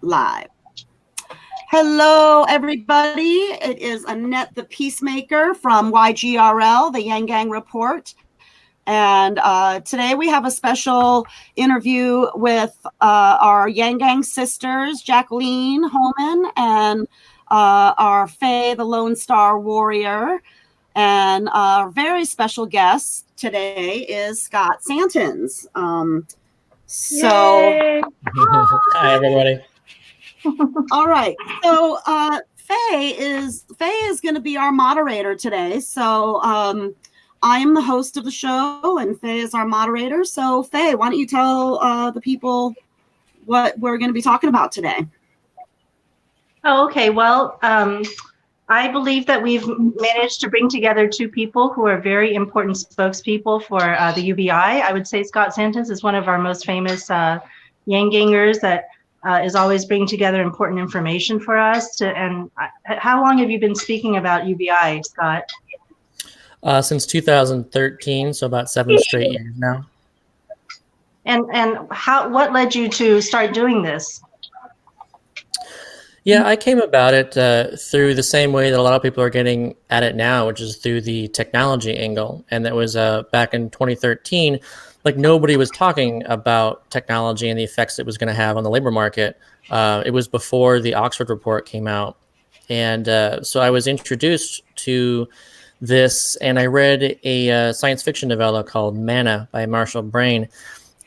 live. Hello, everybody. It is Annette the Peacemaker from YGRL, the Yang Gang Report. And today we have a special interview with our Yang Gang sisters, Jacqueline, Homan, and our Faye, the Lone Star Warrior. And our very special guest today is Scott Santens. Hi, everybody. All right. So Faye is going to be our moderator today. So I am the host of the show, and Faye is our moderator. So Faye, why don't you tell the people what we're going to be talking about today? Oh, okay. Well, I believe that we've managed to bring together two people who are very important spokespeople for the UBI. I would say Scott Santens is one of our most famous Yang Gangers that is always bringing together important information for us. And how long have you been speaking about UBI, Scott? Since 2013, so about 7 straight years now. And what led you to start doing this? Yeah, I came about it through the same way that a lot of people are getting at it now, which is through the technology angle. And that was back in 2013, like nobody was talking about technology and the effects it was going to have on the labor market. It was before the Oxford report came out. And so I was introduced to this, and I read a science fiction novella called Mana by Marshall Brain.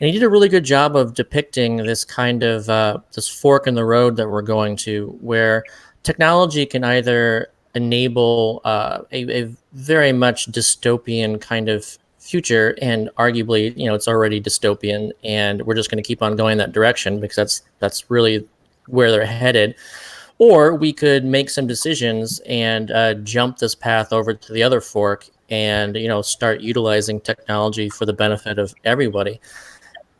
And he did a really good job of depicting this kind of this fork in the road that we're going to, where technology can either enable a very much dystopian kind of future, and arguably, it's already dystopian, and we're just going to keep on going that direction because that's really where they're headed. Or we could make some decisions and jump this path over to the other fork and, start utilizing technology for the benefit of everybody.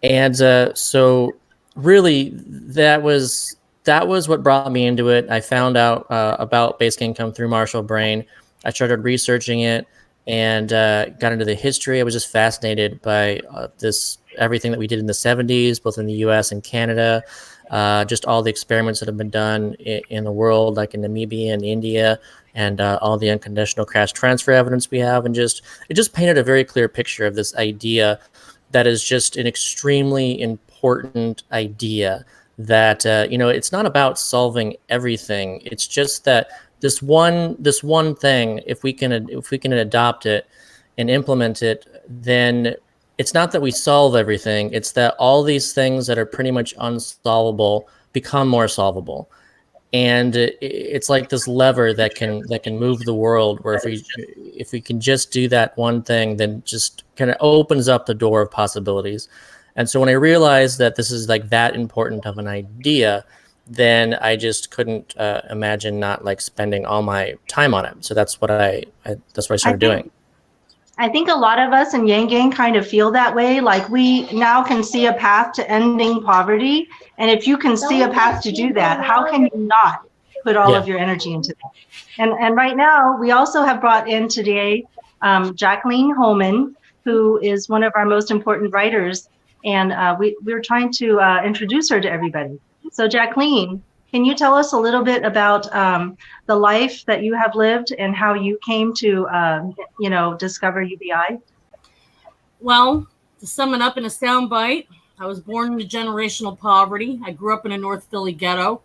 And so really that was what brought me into it. I found out about basic income through Marshall Brain. I started researching it and got into the history. I was just fascinated by everything that we did in the 70s, both in the US and Canada. Just all the experiments that have been done in the world, like in Namibia and India, and all the unconditional cash transfer evidence we have. And it just painted a very clear picture of this idea that is just an extremely important idea that, it's not about solving everything. It's just that this one thing, if we can adopt it and implement it, then it's not that we solve everything. It's that all these things that are pretty much unsolvable become more solvable. And it's like this lever that can move the world, where if we can just do that one thing, then just kind of opens up the door of possibilities. And so when I realized that this is like that important of an idea, then I just couldn't imagine not like spending all my time on it. So that's what I started doing. I think a lot of us in Yang Gang kind of feel that way. Like, we now can see a path to ending poverty. And if you can see a path to do that, how can you not put all of your energy into that? And right now, we also have brought in today Jacqueline Homan, who is one of our most important writers. And we're trying to introduce her to everybody. So Jacqueline, can you tell us a little bit about the life that you have lived and how you came to, discover UBI? Well, to sum it up in a soundbite, I was born into generational poverty. I grew up in a North Philly ghetto.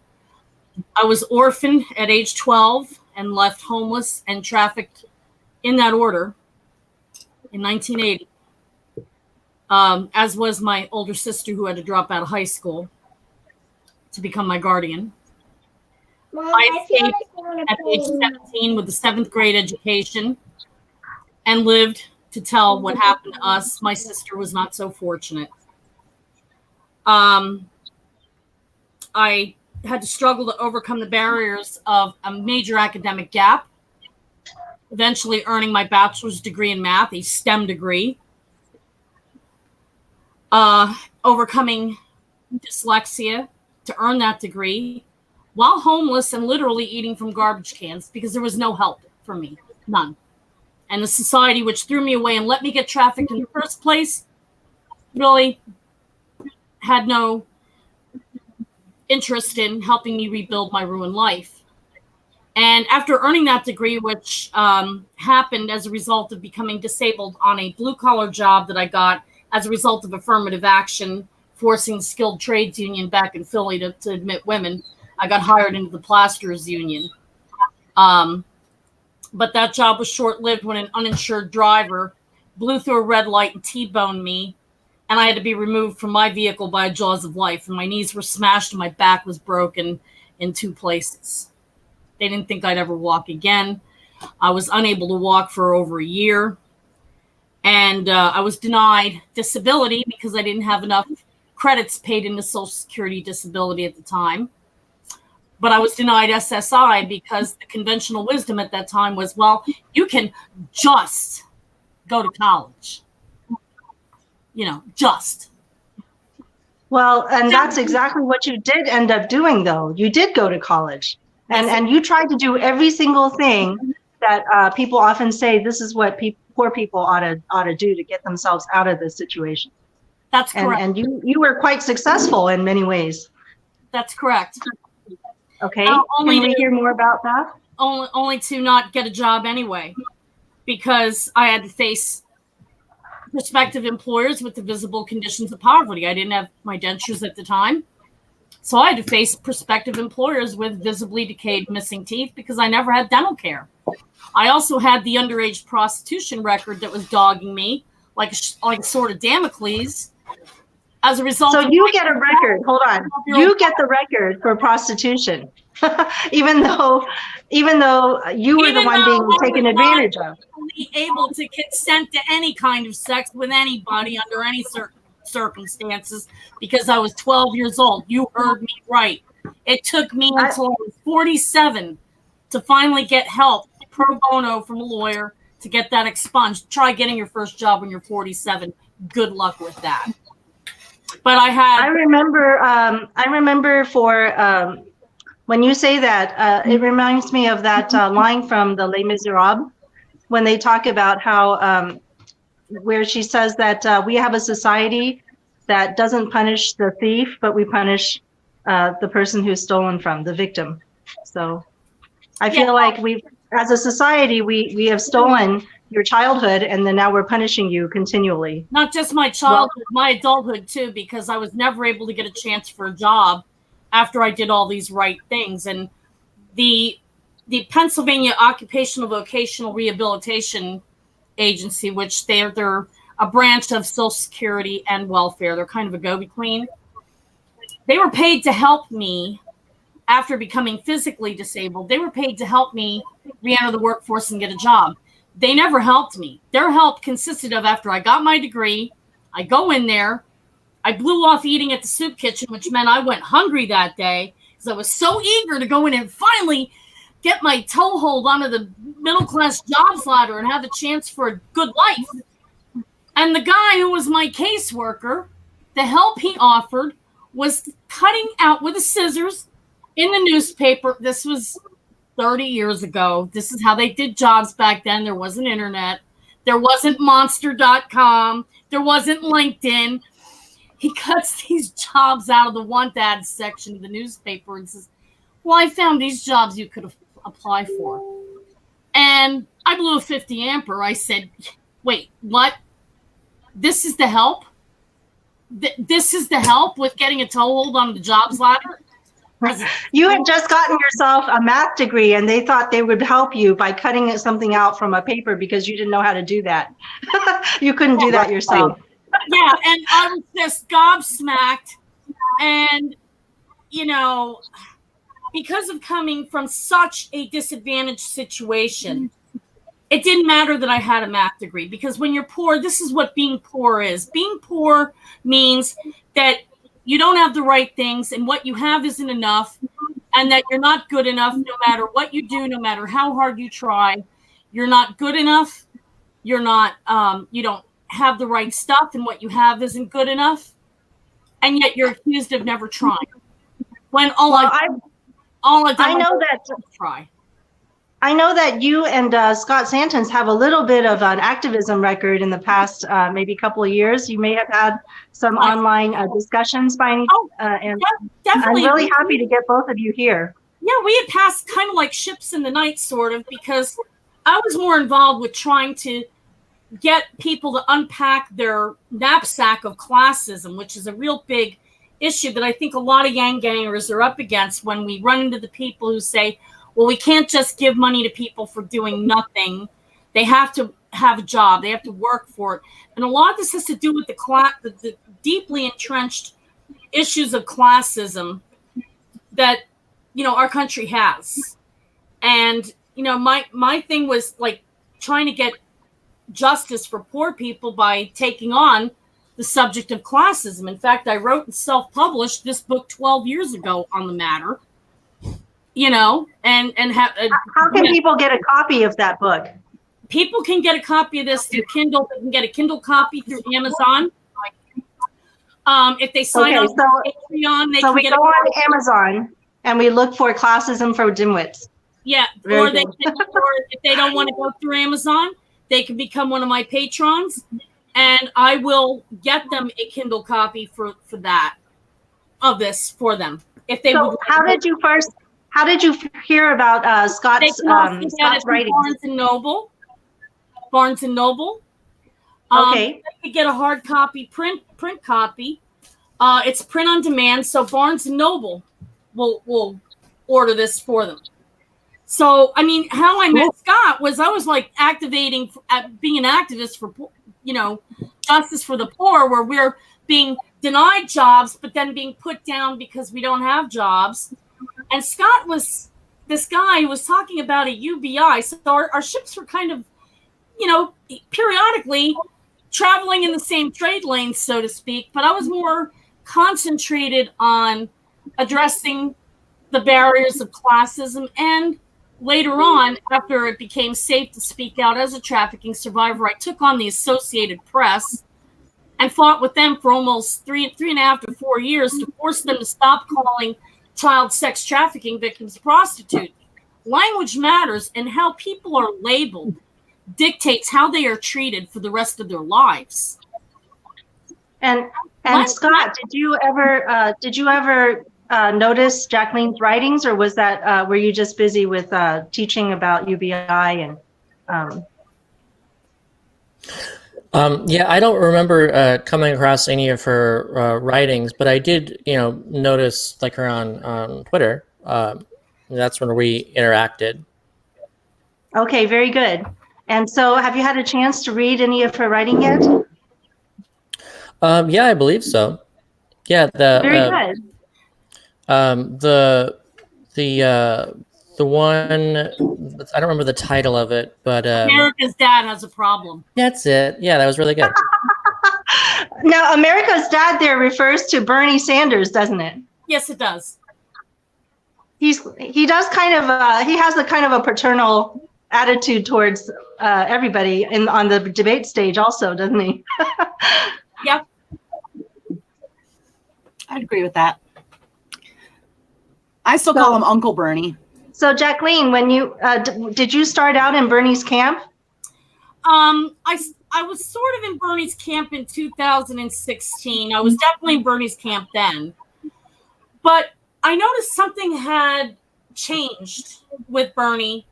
I was orphaned at age 12 and left homeless and trafficked in that order in 1980, as was my older sister, who had to drop out of high school to become my guardian. I escaped at age 17 with a 7th grade education and lived to tell what happened to us. My sister was not so fortunate. I had to struggle to overcome the barriers of a major academic gap, eventually earning my bachelor's degree in math, a STEM degree, overcoming dyslexia to earn that degree, while homeless and literally eating from garbage cans because there was no help for me, none. And the society, which threw me away and let me get trafficked in the first place, really had no interest in helping me rebuild my ruined life. And after earning that degree, which happened as a result of becoming disabled on a blue-collar job that I got as a result of affirmative action, forcing the skilled trades union back in Philly to admit women, I got hired into the plasterers union. But that job was short-lived when an uninsured driver blew through a red light and T-boned me, and I had to be removed from my vehicle by jaws of life, and my knees were smashed and my back was broken in 2 places. They didn't think I'd ever walk again. I was unable to walk for over a year, and I was denied disability because I didn't have enough credits paid into Social Security disability at the time. But I was denied SSI because the conventional wisdom at that time was, well, you can just go to college. You know, just. Well, and that's exactly what you did end up doing, though. You did go to college, and you tried to do every single thing that people often say, this is what poor people ought to do to get themselves out of this situation. That's correct. And you were quite successful in many ways. That's correct. Okay, can we hear more about that? Only to not get a job anyway, because I had to face prospective employers with the visible conditions of poverty. I didn't have my dentures at the time, so I had to face prospective employers with visibly decayed missing teeth because I never had dental care. I also had the underage prostitution record that was dogging me like a sword of Damocles. As a result, so you get a record. Hold on, you get the record for prostitution, even though you were the one being taken advantage of. Able to consent to any kind of sex with anybody under any circumstances because I was 12 years old. You heard me right. It took me until I was 47 to finally get help pro bono from a lawyer to get that expunged. Try getting your first job when you're 47. Good luck with that. But I remember for when you say that, it reminds me of that line from the Les Miserables when they talk about how where she says that we have a society that doesn't punish the thief, but we punish the person who's stolen from, the victim. So I feel like as a society, we have stolen your childhood, and then now we're punishing you continually. Not just my childhood, my adulthood too, because I was never able to get a chance for a job after I did all these right things. And the Pennsylvania Occupational Vocational Rehabilitation Agency, which they're a branch of Social Security and welfare. They're kind of a go-between. They were paid to help me after becoming physically disabled. They were paid to help me re-enter the workforce and get a job. They never helped me. Their help consisted of, after I got my degree, I go in there, I blew off eating at the soup kitchen, which meant I went hungry that day because I was so eager to go in and finally get my toehold onto the middle-class jobs ladder and have a chance for a good life. And the guy who was my caseworker, the help he offered was cutting out with the scissors in the newspaper. This was 30 years ago. This is how they did jobs back then. There wasn't internet. There wasn't monster.com. There wasn't LinkedIn. He cuts these jobs out of the want ads section of the newspaper and says, well, I found these jobs you could apply for. And I blew a 50 amper. I said, wait, what? This is the help? This is the help with getting a toehold on the jobs ladder? You had just gotten yourself a math degree and they thought they would help you by cutting something out from a paper because you didn't know how to do that. You couldn't do that yourself. Yeah, and I was just gobsmacked. And, you know, because of coming from such a disadvantaged situation, it didn't matter that I had a math degree, because when you're poor, this is what being poor is. Being poor means that you don't have the right things and what you have isn't enough, and that you're not good enough no matter what you do, no matter how hard you try. You're not good enough. You're not, you don't have the right stuff, and what you have isn't good enough. And yet you're accused of never trying. When I know that. Try. I know that you and Scott Santens have a little bit of an activism record in the past, maybe a couple of years. You may have had some online discussions by any, and definitely. I'm really happy to get both of you here. Yeah, we had passed kind of like ships in the night, sort of, because I was more involved with trying to get people to unpack their knapsack of classism, which is a real big issue that I think a lot of Yang Gangers are up against when we run into the people who say, well, we can't just give money to people for doing nothing. They have to have a job. They have to work for it. And a lot of this has to do with the deeply entrenched issues of classism that, you know, our country has. And, you know, my thing was like trying to get justice for poor people by taking on the subject of classism. In fact, I wrote and self-published this book 12 years ago on the matter. You know, and have. How can people get a copy of that book? People can get a copy of this through Kindle. They can get a Kindle copy through Amazon. If they sign up for Patreon, they can get. So we go on Amazon and we look for Classism for Dimwits. Yeah, or they can, or if they don't want to go through Amazon, they can become one of my patrons, and I will get them a Kindle copy for that of this for them. If they. So how did you hear about Scott's writing? Barnes and Noble. Barnes and Noble. Okay. You get a hard copy, print copy. It's print on demand, so Barnes and Noble will order this for them. So, I mean, how I met Scott was I was like being an activist for, you know, justice for the poor, where we're being denied jobs, but then being put down because we don't have jobs. And Scott was this guy who was talking about a UBI. So our ships were kind of, you know, periodically traveling in the same trade lanes, so to speak. But I was more concentrated on addressing the barriers of classism. And later on, after it became safe to speak out as a trafficking survivor, I took on the Associated Press and fought with them for almost 3.5 to 4 years to force them to stop calling child sex trafficking victims prostitutes. Language matters, and how people are labeled dictates how they are treated for the rest of their lives. And Scott, did you ever notice Jacqueline's writings, or was that were you just busy with teaching about UBI and? Yeah, I don't remember coming across any of her writings, but I did, you know, notice like her on Twitter. That's when we interacted. Okay, very good. And so, have you had a chance to read any of her writing yet? Yeah, I believe so. Yeah, very good. The one, I don't remember the title of it, but America's Dad Has a Problem. That's it. Yeah, that was really good. Now, America's Dad there refers to Bernie Sanders, doesn't it? Yes, it does. He does kind of he has a kind of a paternal attitude towards everybody on the debate stage, also, doesn't he? Yep. I'd agree with that. I still call him Uncle Bernie. So, Jacqueline, when you did you start out in Bernie's camp? I was sort of in Bernie's camp in 2016. I was definitely in Bernie's camp then. But I noticed something had changed with Bernie,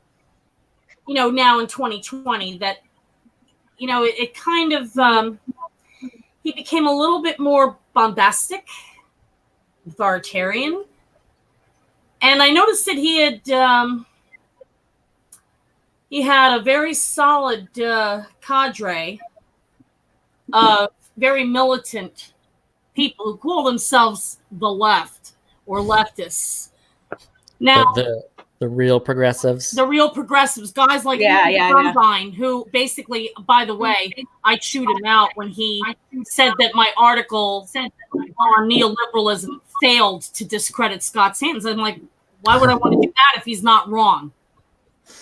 you know, now in 2020, that, you know, it kind of, he became a little bit more bombastic, authoritarian. And I noticed that he had a very solid cadre of very militant people who call themselves the left or leftists. Now, the real progressives. The real progressives, guys like Irvine, who basically, by the way, I chewed him out when he said that my article on neoliberalism failed to discredit Scott Santens. I'm like, why would I want to do that if he's not wrong?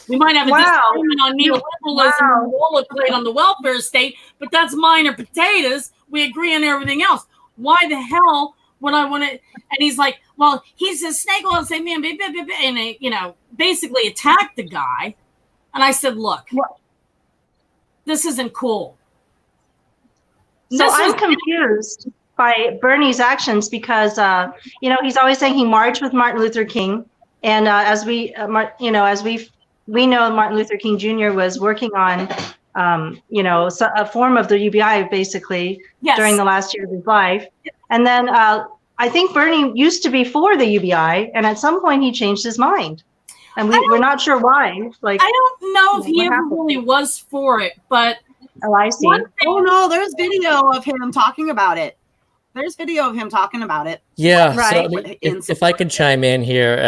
We might have a disagreement on neoliberalism and rollerblade on the welfare state, but that's minor potatoes. We agree on everything else. Why the hell what I wanted. And he's like, well, he's a snake oil, say man, and you know, basically attacked the guy. And I said, look, this isn't cool. So I'm confused by Bernie's actions because, you know, he's always saying he marched with Martin Luther King. And as we know, Martin Luther King Jr. was working on, you know, a form of the UBI basically during the last year of his life. And then I think Bernie used to be for the UBI, and at some point he changed his mind. And we're not sure why. Like, I don't know if he ever really was for it, but I see. Oh no, there's video of him talking about it. There's video of him talking about it. Yeah, right. So if I could chime in here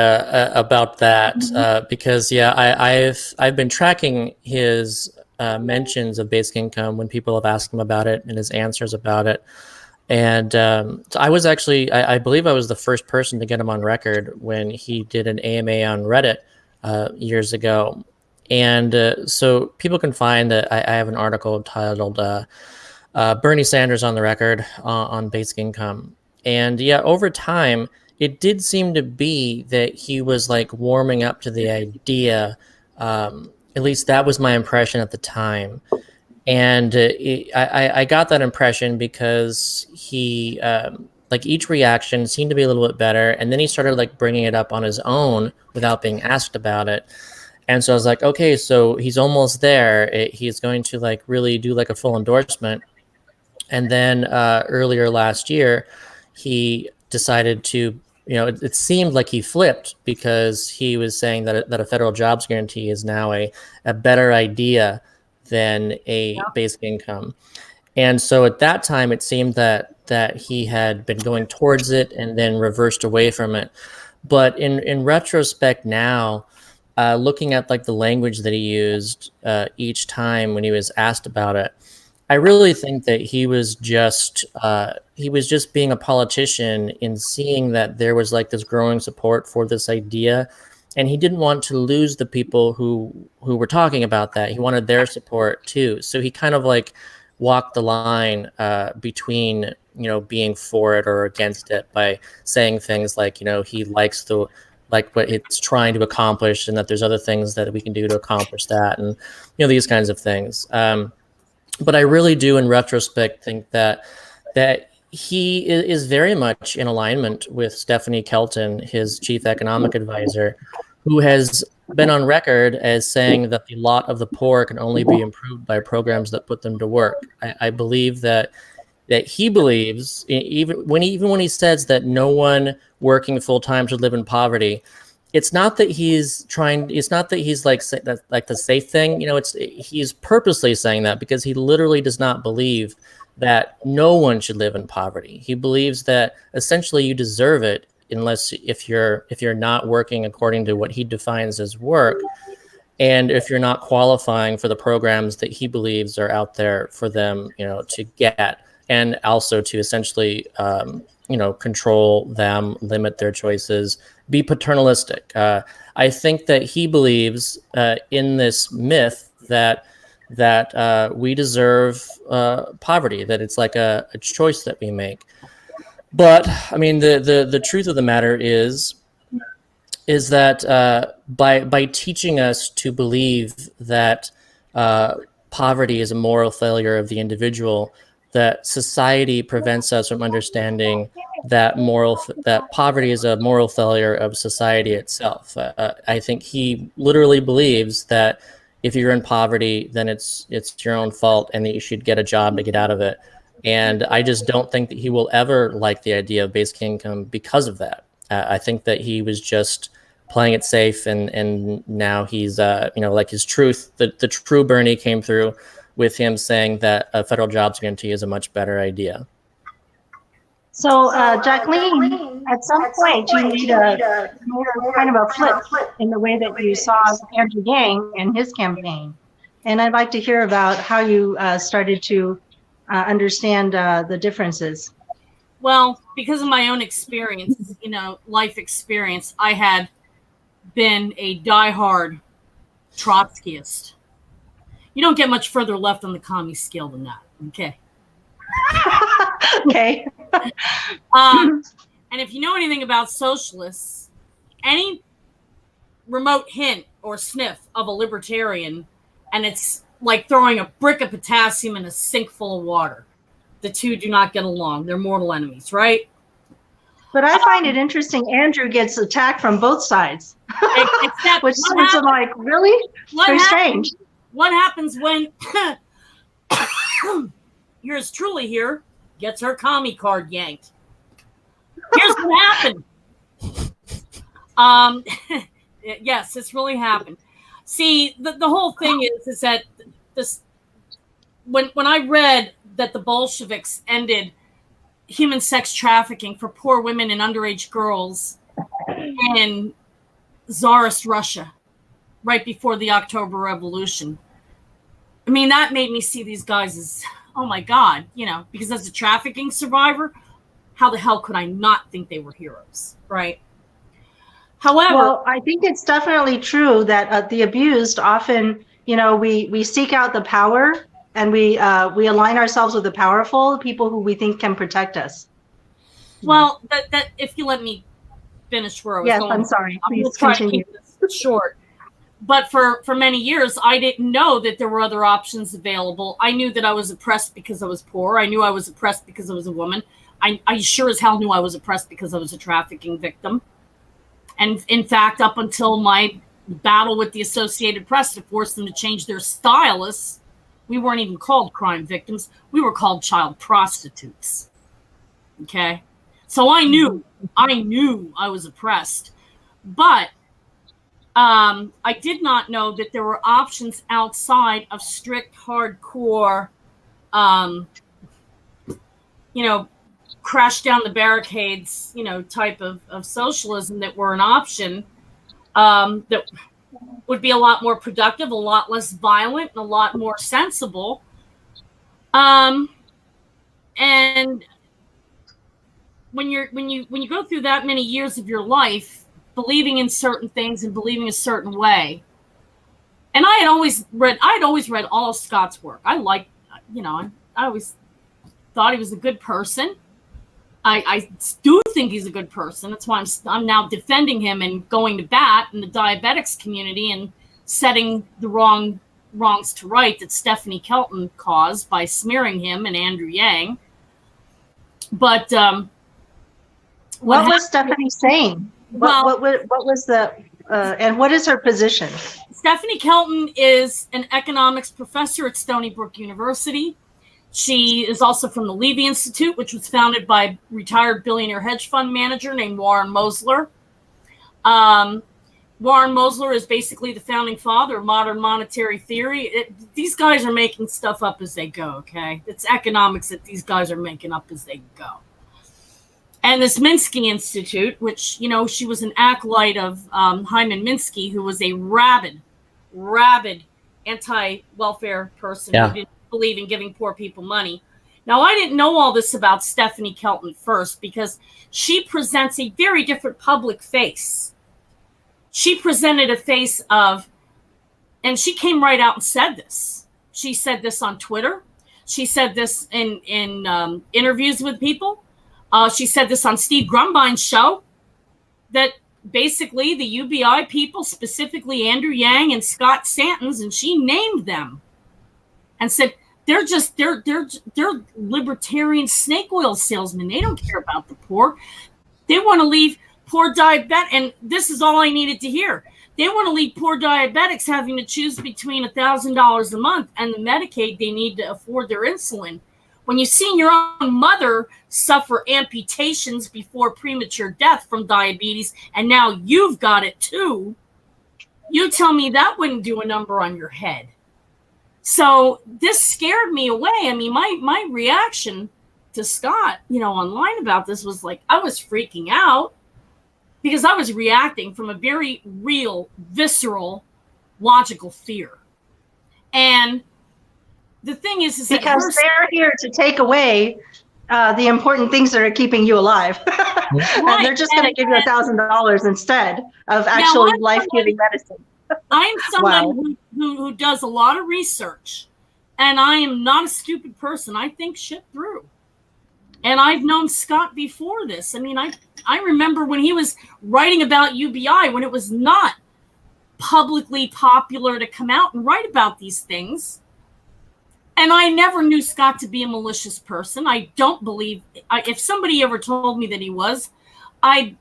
about that, because I've been tracking his mentions of basic income when people have asked him about it and his answers about it. And so I was actually, I believe I was the first person to get him on record when he did an AMA on Reddit years ago. And so people can find that I have an article titled Bernie Sanders on the Record on basic income. And yeah, over time, it did seem to be that he was like warming up to the idea. At least that was my impression at the time. And I got that impression because he, like each reaction seemed to be a little bit better. And then he started like bringing it up on his own without being asked about it. And so I was like, okay, so he's almost there. He's going to like really do like a full endorsement. And then earlier last year, he decided to, you know, it seemed like he flipped because he was saying that a federal jobs guarantee is now a better idea than a basic income. And so at that time, it seemed that he had been going towards it and then reversed away from it. But in retrospect now, looking at like the language that he used each time when he was asked about it, I really think that he was just being a politician in seeing that there was like this growing support for this idea, and he didn't want to lose the people who were talking about that. He wanted their support too. So he kind of like walked the line between, you know, being for it or against it by saying things like, you know, he likes like what it's trying to accomplish and that there's other things that we can do to accomplish that, and you know, these kinds of things. But I really do, in retrospect, think that he is very much in alignment with Stephanie Kelton, his chief economic advisor, who has been on record as saying that the lot of the poor can only be improved by programs that put them to work. I believe that he believes, even when he says that no one working full time should live in poverty, it's not that he's like the safe thing, you know, he's purposely saying that because he literally does not believe that no one should live in poverty. He believes that essentially you deserve it if you're not working according to what he defines as work, and if you're not qualifying for the programs that he believes are out there for them, you know, to get, and also to essentially you know, control them, limit their choices, be paternalistic. I think that he believes in this myth that we deserve poverty, that it's like a choice that we make. But I mean, the truth of the matter is that by teaching us to believe that poverty is a moral failure of the individual, that society prevents us from understanding that poverty is a moral failure of society itself. I think he literally believes that if you're in poverty, then it's your own fault and that you should get a job to get out of it. And I just don't think that he will ever like the idea of basic income because of that. I think that he was just playing it safe, and now he's, you know, like his truth, the true Bernie came through with him saying that a federal jobs guarantee is a much better idea. So, Jacqueline, at some point you made a kind of a flip in the way that you saw Andrew Yang and his campaign. And I'd like to hear about how you started to understand the differences. Well, because of my own experience, you know, life experience, I had been a diehard Trotskyist. You don't get much further left on the commie scale than that. Okay. Okay. And if you know anything about socialists, any remote hint or sniff of a libertarian, and it's like throwing a brick of potassium in a sink full of water. The two do not get along. They're mortal enemies, right? But I find it interesting. Andrew gets attacked from both sides, Except which I'm like, really? Very strange. What happens when yours truly here gets her commie card yanked? Here's what happened. Yes, it's really happened. See, the whole thing is that this when I read that the Bolsheviks ended human sex trafficking for poor women and underage girls in Tsarist Russia right before the October Revolution. I mean, that made me see these guys as, oh my God, because as a trafficking survivor, how the hell could I not think they were heroes, right? However, well, I think it's definitely true that the abused often, we seek out the power, and we align ourselves with the powerful people who we think can protect us. Well, that if you let me finish where I was going. Yes, I'm sorry. Please try continue. to keep this short. But for many years, I didn't know that there were other options available. I knew that I was oppressed because I was poor. I knew I was oppressed because I was a woman. I sure as hell knew I was oppressed because I was a trafficking victim. And in fact, up until my battle with the Associated Press to force them to change their stylus, we weren't even called crime victims. We were called child prostitutes. Okay? So I knew I was oppressed. But I did not know that there were options outside of strict, hardcore, crash down the barricades, type of socialism that were an option that would be a lot more productive, a lot less violent, and a lot more sensible. And when you go through that many years of your life believing in certain things and believing a certain way, and I had always read all of Scott's work. I always thought he was a good person. I do think he's a good person. That's why I'm now defending him and going to bat in the diabetics community and setting the wrongs to right that Stephanie Kelton caused by smearing him and Andrew Yang. But what was Stephanie saying? What was the and what is her position? Stephanie Kelton is an economics professor at Stony Brook University. She is also from the Levy Institute, which was founded by retired billionaire hedge fund manager named Warren Mosler. Warren Mosler is basically the founding father of modern monetary theory. These guys are making stuff up as they go, okay? It's economics that these guys are making up as they go. And this Minsky Institute, which, she was an acolyte of Hyman Minsky, who was a rabid anti-welfare person who didn't believe in giving poor people money. Now, I didn't know all this about Stephanie Kelton first because she presents a very different public face. She presented a face of, and she came right out and said this. She said this on Twitter. She said this in interviews with people. She said this on Steve Grumbine's show, that basically the UBI people, specifically Andrew Yang and Scott Santens, and she named them and said, they're libertarian snake oil salesmen. They don't care about the poor. They want to leave poor diabetic, and this is all I needed to hear. They want to leave poor diabetics having to choose between $1,000 a month and the Medicaid they need to afford their insulin. When you've seen your own mother suffer amputations before premature death from diabetes, and now you've got it too, you tell me that wouldn't do a number on your head. So this scared me away. I mean, my reaction to Scott, online about this was like, I was freaking out because I was reacting from a very real, visceral, logical fear. And the thing is because they're here to take away the important things that are keeping you alive. And they're just going to give you $1,000 instead of actually life-giving medicine. I'm someone who does a lot of research, and I am not a stupid person. I think shit through. And I've known Scott before this. I mean, I remember when he was writing about UBI, when it was not publicly popular to come out and write about these things. And I never knew Scott to be a malicious person. I don't believe, if somebody ever told me that he was, I'd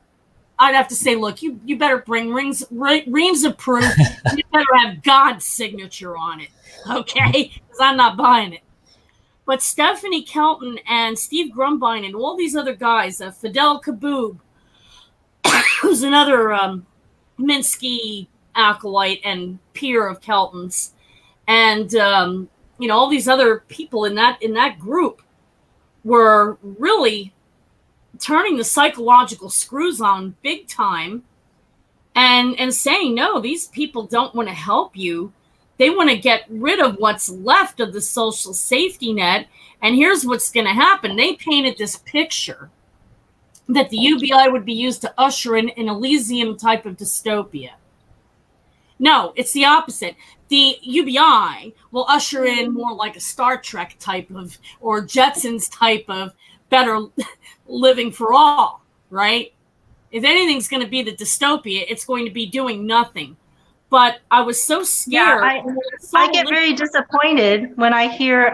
have to say, look, you better bring reams of proof. You better have God's signature on it, okay? Because I'm not buying it. But Stephanie Kelton and Steve Grumbine and all these other guys, Fidel Kaboob, who's another Minsky acolyte and peer of Kelton's, and all these other people in that group were really turning the psychological screws on big time, and saying, no, these people don't want to help you. They want to get rid of what's left of the social safety net. And here's what's going to happen. They painted this picture that the UBI would be used to usher in an Elysium type of dystopia. No, it's the opposite. The UBI will usher in more like a Star Trek type of, or Jetsons type of better living for all, right? If anything's going to be the dystopia, it's going to be doing nothing. But I was so scared. Yeah, I get very disappointed when I hear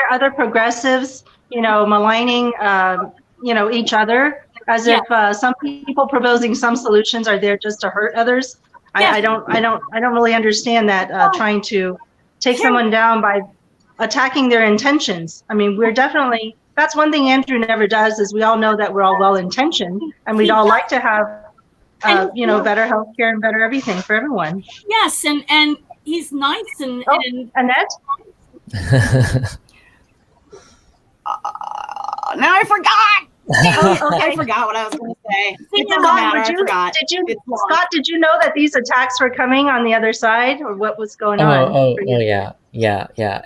other progressives, maligning, each other, as if some people proposing some solutions are there just to hurt others. Yeah. I don't really understand that trying to take someone down by attacking their intentions. I mean, that's one thing Andrew never does, is we all know that we're all well-intentioned, and we'd all like to have better healthcare and better everything for everyone. Yes, and he's nice and Annette? Now I forgot. Okay. I forgot what I was going to say. It doesn't Scott, matter. I forgot. Scott, did you know that these attacks were coming on the other side, or what was going on? Yeah.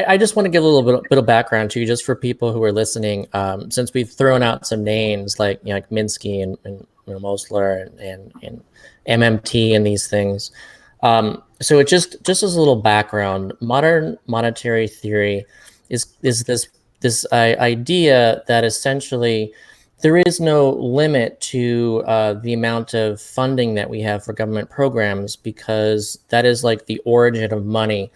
I just want to give a little bit of background to you, just for people who are listening, since we've thrown out some names like Minsky and Mosler and MMT and these things. So it just as a little background, modern monetary theory is this idea that essentially there is no limit to the amount of funding that we have for government programs, because that is like the origin of money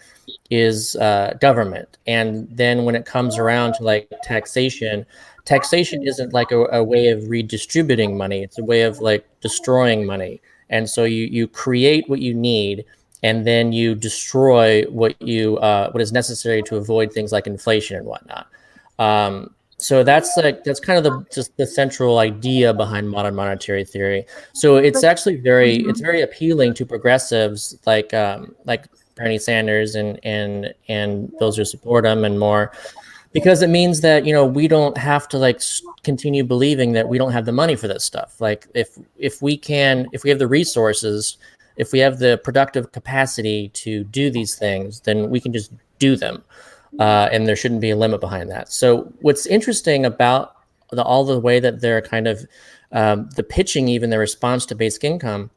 is government. And then when it comes around to like taxation isn't like a way of redistributing money. It's a way of like destroying money. And so you create what you need, and then you destroy what is necessary to avoid things like inflation and whatnot. So that's kind of the central idea behind modern monetary theory. So it's actually very appealing to progressives like Bernie Sanders and those who support him and more, because it means that we don't have to continue believing that we don't have the money for this stuff. Like if we have the resources, if we have the productive capacity to do these things, then we can just do them. And there shouldn't be a limit behind that. So what's interesting about all the way that they're kind of the pitching, even their response to basic income,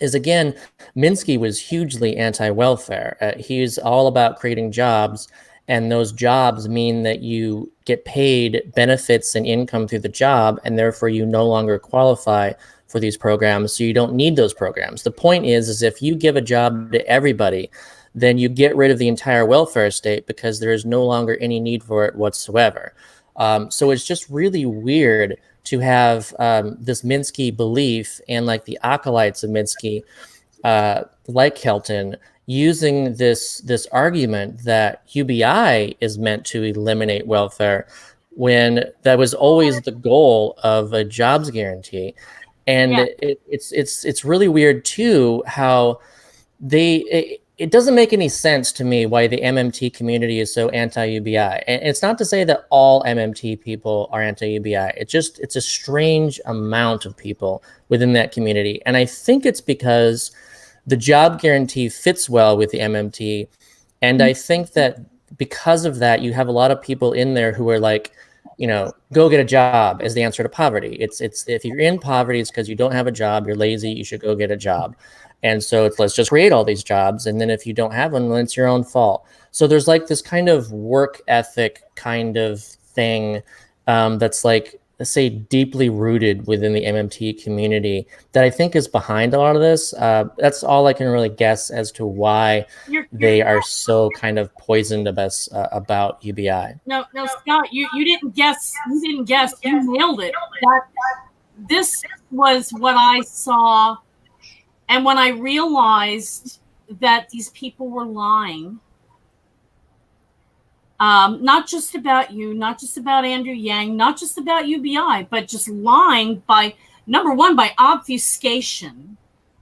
is, again, Minsky was hugely anti-welfare. He's all about creating jobs, and those jobs mean that you get paid benefits and income through the job, and therefore you no longer qualify for these programs, so you don't need those programs. The point is if you give a job to everybody, then you get rid of the entire welfare state, because there is no longer any need for it whatsoever. So it's just really weird to have this Minsky belief, and like the acolytes of Minsky, like Kelton, using this argument that UBI is meant to eliminate welfare, when that was always the goal of a jobs guarantee. And it's really weird too how it doesn't make any sense to me why the MMT community is so anti-UBI. And it's not to say that all MMT people are anti-UBI. It's a strange amount of people within that community. And I think it's because the job guarantee fits well with the MMT. And I think that because of that, you have a lot of people in there who are like, go get a job as the answer to poverty. It's if you're in poverty, it's because you don't have a job, you're lazy, you should go get a job. And so let's just create all these jobs. And then if you don't have one, then it's your own fault. So there's like this kind of work ethic kind of thing that's like, let's say, deeply rooted within the MMT community that I think is behind a lot of this. That's all I can really guess as to why they are so kind of poisoned about UBI. No, Scott, you didn't guess. You didn't guess. You nailed it. This was what I saw, and when I realized that these people were lying, not just about you, not just about Andrew Yang, not just about UBI, but just lying by, number one, by obfuscation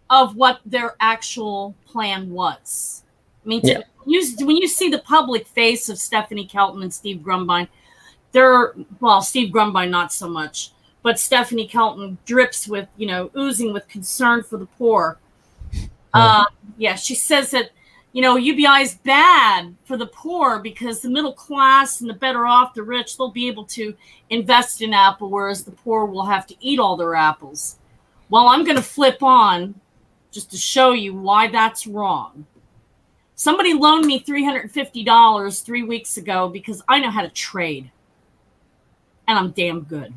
of what their actual plan was. I mean, when you see the public face of Stephanie Kelton and Steve Grumbine, Steve Grumbine not so much, but Stephanie Kelton drips with, oozing with concern for the poor. She says that, UBI is bad for the poor because the middle class and the better off, the rich, they'll be able to invest in Apple, whereas the poor will have to eat all their apples. Well, I'm going to flip on just to show you why that's wrong. Somebody loaned me $350 3 weeks ago because I know how to trade. And I'm damn good.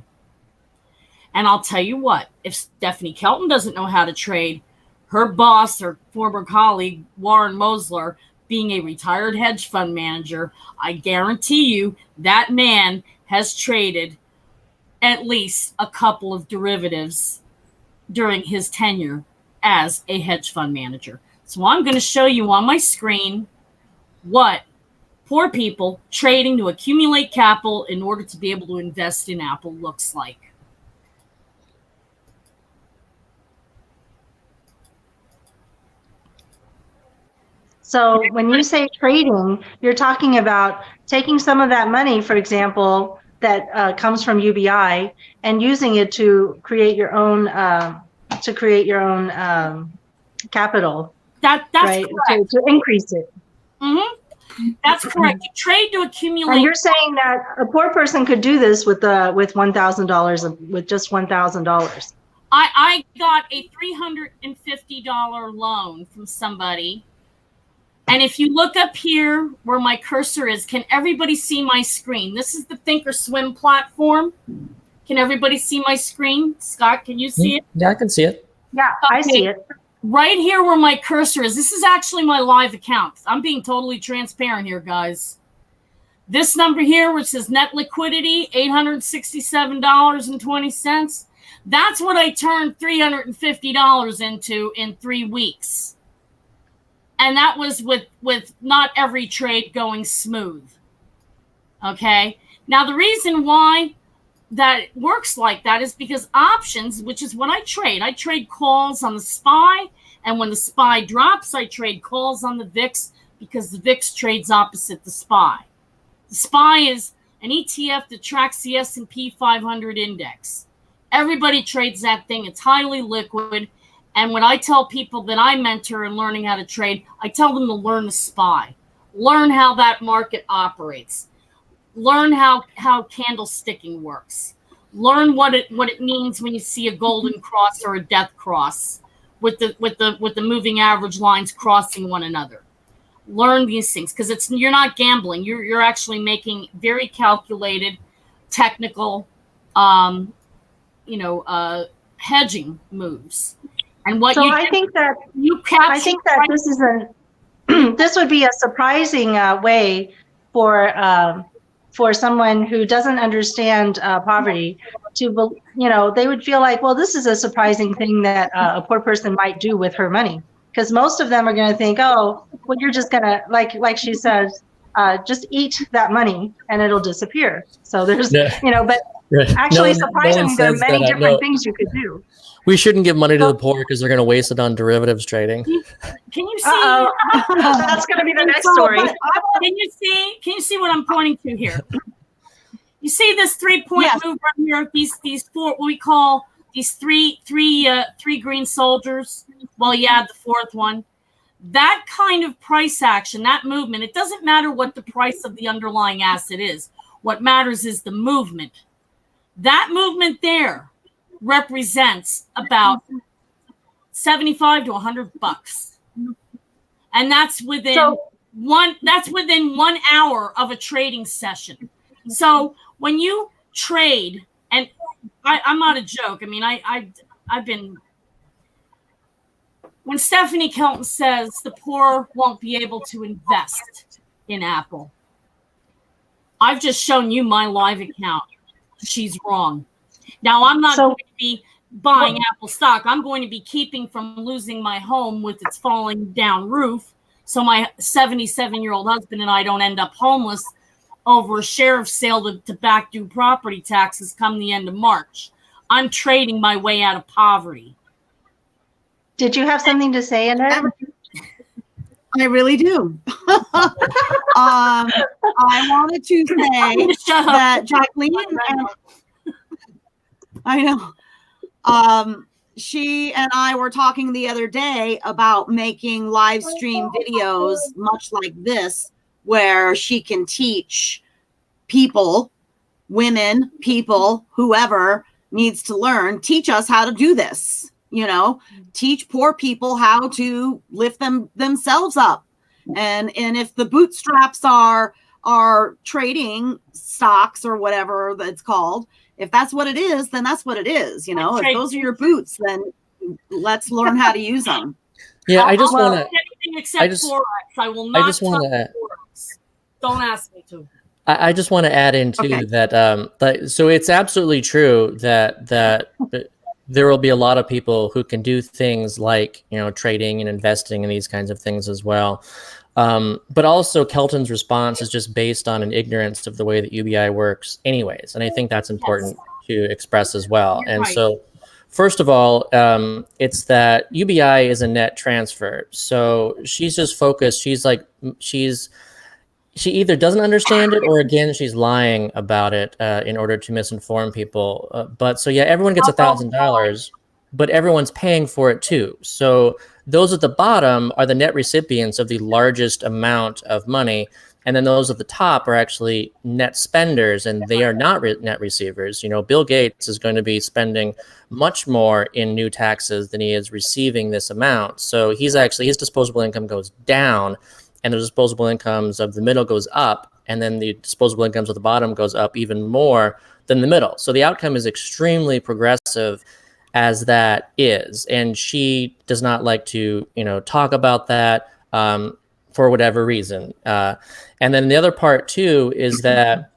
And I'll tell you what, if Stephanie Kelton doesn't know how to trade, her boss or former colleague, Warren Mosler, being a retired hedge fund manager, I guarantee you that man has traded at least a couple of derivatives during his tenure as a hedge fund manager. So I'm going to show you on my screen what poor people trading to accumulate capital in order to be able to invest in Apple looks like. So when you say trading, you're talking about taking some of that money, for example, that comes from UBI and using it to create your own capital. That's right? Correct. To increase it. Mm-hmm. That's correct. You trade to accumulate. And you're saying that a poor person could do this with $1,000, with just $1,000. I got a $350 loan from somebody. And if you look up here where my cursor is, can everybody see my screen? This is the Thinkorswim platform. Can everybody see my screen? Scott, can you see it? Yeah, I can see it. Yeah, okay. I see it. Right here where my cursor is, this is actually my live account. I'm being totally transparent here, guys. This number here, which says net liquidity, $867.20. That's what I turned $350 into in 3 weeks. And that was with not every trade going smooth. Okay? Now, the reason why that works like that is because options, which is what I trade calls on the SPY. And when the SPY drops, I trade calls on the VIX because the VIX trades opposite the SPY. The SPY is an ETF that tracks the S&P 500 index. Everybody trades that thing. It's highly liquid. And when I tell people that I mentor in learning how to trade, I tell them to learn the SPY. Learn how that market operates. Learn how candlesticking works. Learn what it means when you see a golden cross or a death cross with the moving average lines crossing one another. Learn these things because you're not gambling. You're actually making very calculated, technical, hedging moves. And what I think that this is this would be a surprising way for someone who doesn't understand poverty to, they would feel like, well, this is a surprising thing that a poor person might do with her money. Because most of them are going to think, oh, well, you're just going to, like she says, just eat that money and it'll disappear. So there's, but actually, surprisingly, there are many different things you could do. We shouldn't give money to the poor because they're going to waste it on derivatives trading. Can you see? That's going to be the next story. Can you see what I'm pointing to here? You see this 3-point move right here? These four, what we call these three green soldiers. Well, you add the fourth one. That kind of price action, that movement. It doesn't matter what the price of the underlying asset is. What matters is the movement. That movement there represents about $75 to $100, and that's within 1 hour of a trading session. So when you trade, and I'm not a joke. I mean, I've been. When Stephanie Kelton says the poor won't be able to invest in Apple, I've just shown you my live account. She's wrong. Now, I'm not going to be buying Apple stock. I'm going to be keeping from losing my home with its falling down roof, so my 77-year-old husband and I don't end up homeless over a sheriff's sale to back due property taxes come the end of March. I'm trading my way out of poverty. Did you have something to say, Annette? I really do. I wanted to say that Jacqueline, I know, she and I were talking the other day about making live stream videos much like this, where she can teach people, women, people, whoever needs to learn, teach us how to do this. You know, teach poor people how to lift themselves up. And if the bootstraps are trading stocks or whatever that's called, if that's what it is, then that's what it is. You know, if those are your boots, then let's learn how to use them. Yeah, I just want to. Anything except Forex. I will not touch Forex. Don't ask me to. I just want to add in too that so it's absolutely true that there will be a lot of people who can do things like, you know, trading and investing and these kinds of things as well. But also Kelton's response is just based on an ignorance of the way that UBI works anyways. And I think that's important to express as well. And so first of all, it's that UBI is a net transfer. So she's just focused. She either doesn't understand it, or again, she's lying about it in order to misinform people. But so yeah, everyone gets $1,000, but everyone's paying for it too. So those at the bottom are the net recipients of the largest amount of money, and then those at the top are actually net spenders, and they are not net receivers. You know, Bill Gates is going to be spending much more in new taxes than he is receiving this amount. So his disposable income goes down, and the disposable incomes of the middle goes up, and then the disposable incomes of the bottom goes up even more than the middle. So the outcome is extremely progressive as that is. And she does not like to, you know, talk about that for whatever reason. And then the other part too is that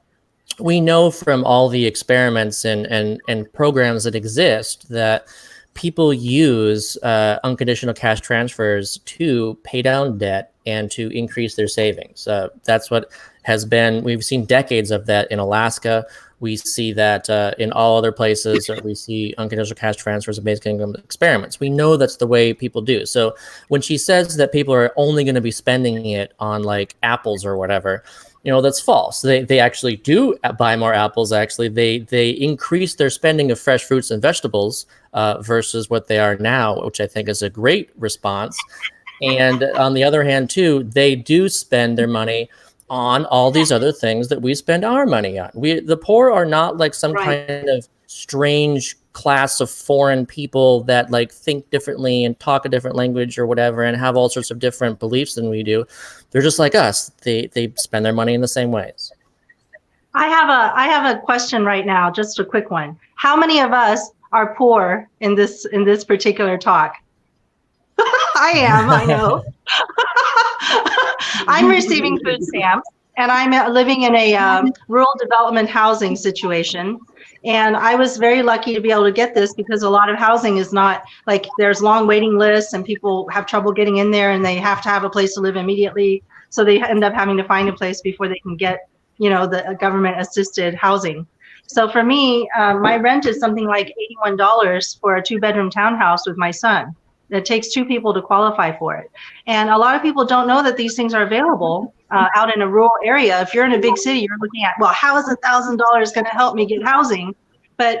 we know from all the experiments and programs that exist that people use unconditional cash transfers to pay down debt and to increase their savings. That's what has been, we've seen decades of that in Alaska. We see that in all other places. We see unconditional cash transfers and basic income experiments. We know that's the way people do. So when she says that people are only going to be spending it on like apples or whatever, you know, that's false. They actually do buy more apples. Actually, they increase their spending of fresh fruits and vegetables versus what they are now, which I think is a great response. And on the other hand, too, they do spend their money on all these other things that we spend our money on. The poor are not like some kind of strange class of foreign people that like think differently and talk a different language or whatever and have all sorts of different beliefs than we do. They're just like us. They spend their money in the same ways. I have a question right now, just a quick one. How many of us are poor in this particular talk? I am, I know. I'm receiving food stamps, and I'm living in a rural development housing situation. And I was very lucky to be able to get this because a lot of housing is not, like, there's long waiting lists and people have trouble getting in there and they have to have a place to live immediately. So they end up having to find a place before they can get, you know, the government assisted housing. So for me, my rent is something like $81 for a 2-bedroom townhouse with my son. It takes 2 people to qualify for it. And a lot of people don't know that these things are available out in a rural area. If you're in a big city, you're looking at, well, how is $1,000 going to help me get housing? But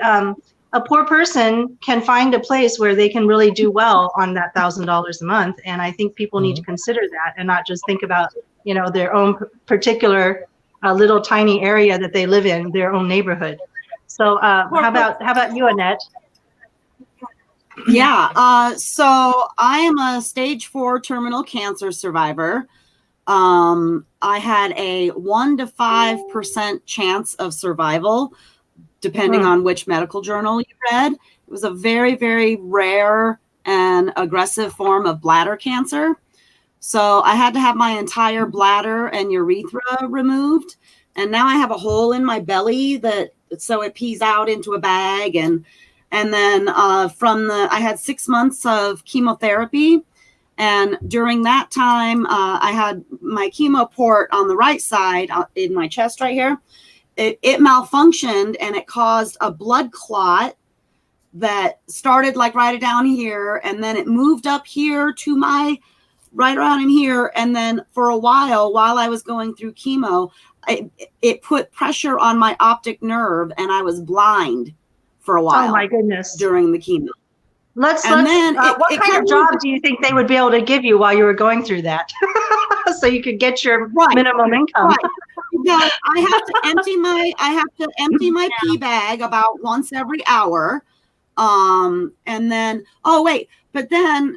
a poor person can find a place where they can really do well on that $1,000 a month. And I think people need to consider that and not just think about, you know, their own particular little tiny area that they live in, their own neighborhood. So how about you, Annette? Yeah. So I am a stage 4 terminal cancer survivor. I had a 1 to 5% chance of survival, depending on which medical journal you read. It was a very, very rare and aggressive form of bladder cancer. So I had to have my entire bladder and urethra removed. And now I have a hole in my belly so it pees out into a bag. And then I had 6 months of chemotherapy. And during that time, I had my chemo port on the right side in my chest right here. It malfunctioned and it caused a blood clot that started like right down here. And then it moved up here to right around in here. And then for a while I was going through chemo, it put pressure on my optic nerve and I was blind for a while. Oh my goodness. During the chemo. What kind of job do you think they would be able to give you while you were going through that? So you could get your minimum income. Right. Because I have to empty my pee bag about once every hour. And then,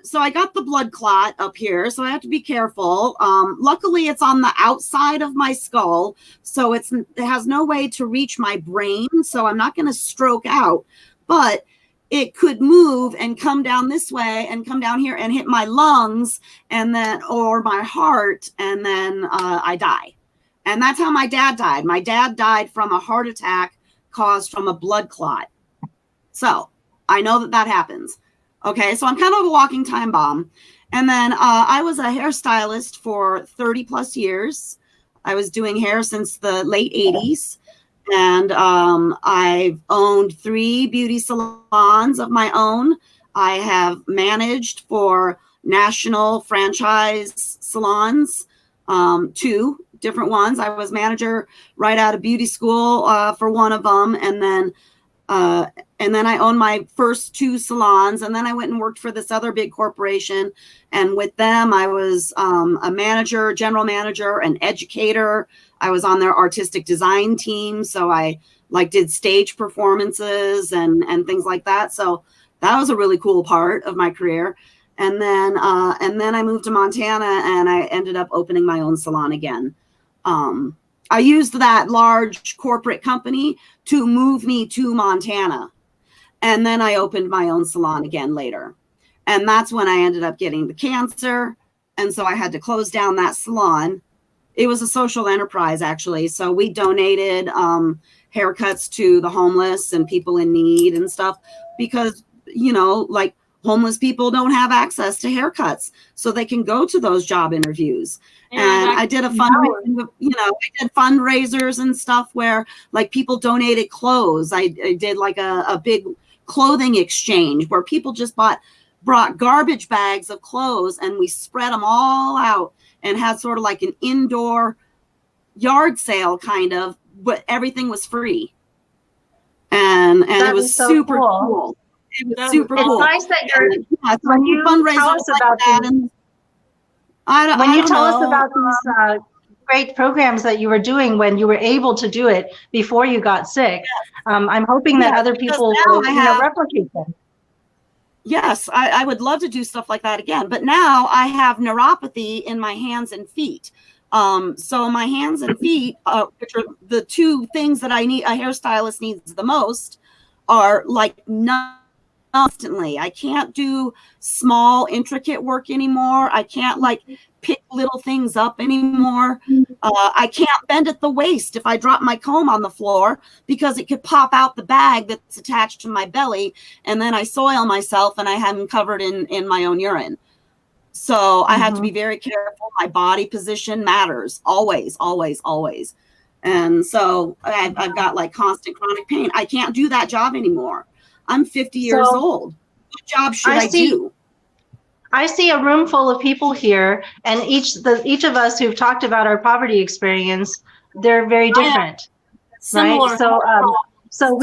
so I got the blood clot up here, so I have to be careful. Luckily it's on the outside of my skull, so it has no way to reach my brain, so I'm not going to stroke out, but it could move and come down this way and come down here and hit my lungs or my heart, and then I die. And that's how my dad died. My dad died from a heart attack caused from a blood clot. So I know that happens. Okay, so I'm kind of a walking time bomb. And then I was a hairstylist for 30 plus years. I was doing hair since the late 80s. And I've owned 3 beauty salons of my own. I have managed for national franchise salons, 2 different ones. I was manager right out of beauty school for one of them. And then I owned my first 2 salons. And then I went and worked for this other big corporation. And with them, I was a manager, general manager, an educator. I was on their artistic design team. So I did stage performances and things like that. So that was a really cool part of my career. And then I moved to Montana and I ended up opening my own salon again. I used that large corporate company to move me to Montana. And then I opened my own salon again later. And that's when I ended up getting the cancer. And so I had to close down that salon. It was a social enterprise, actually. So we donated haircuts to the homeless and people in need and stuff because, homeless people don't have access to haircuts. So they can go to those job interviews. And I did I did fundraisers and stuff where people donated clothes. I did a big clothing exchange where people just brought garbage bags of clothes and we spread them all out and had sort of an indoor yard sale kind of, but everything was free. And it was so super cool. It was super cool. It's nice that when you tell us about these great programs that you were doing when you were able to do it before you got sick, I'm hoping that other people will replicate them. Yes, I would love to do stuff like that again. But now I have neuropathy in my hands and feet. So my hands and feet, which are the 2 things that a hairstylist needs the most, are constantly. I can't do small, intricate work anymore. I can't pick little things up anymore. I can't bend at the waist if I drop my comb on the floor because it could pop out the bag that's attached to my belly, and then I soil myself and I have them covered in my own urine. So I have to be very careful. My body position matters always, always, always. And so I've got constant chronic pain. I can't do that job anymore. I'm 50 years old. What job should I do? I see a room full of people here, and each of us who've talked about our poverty experience, they're very different, right? So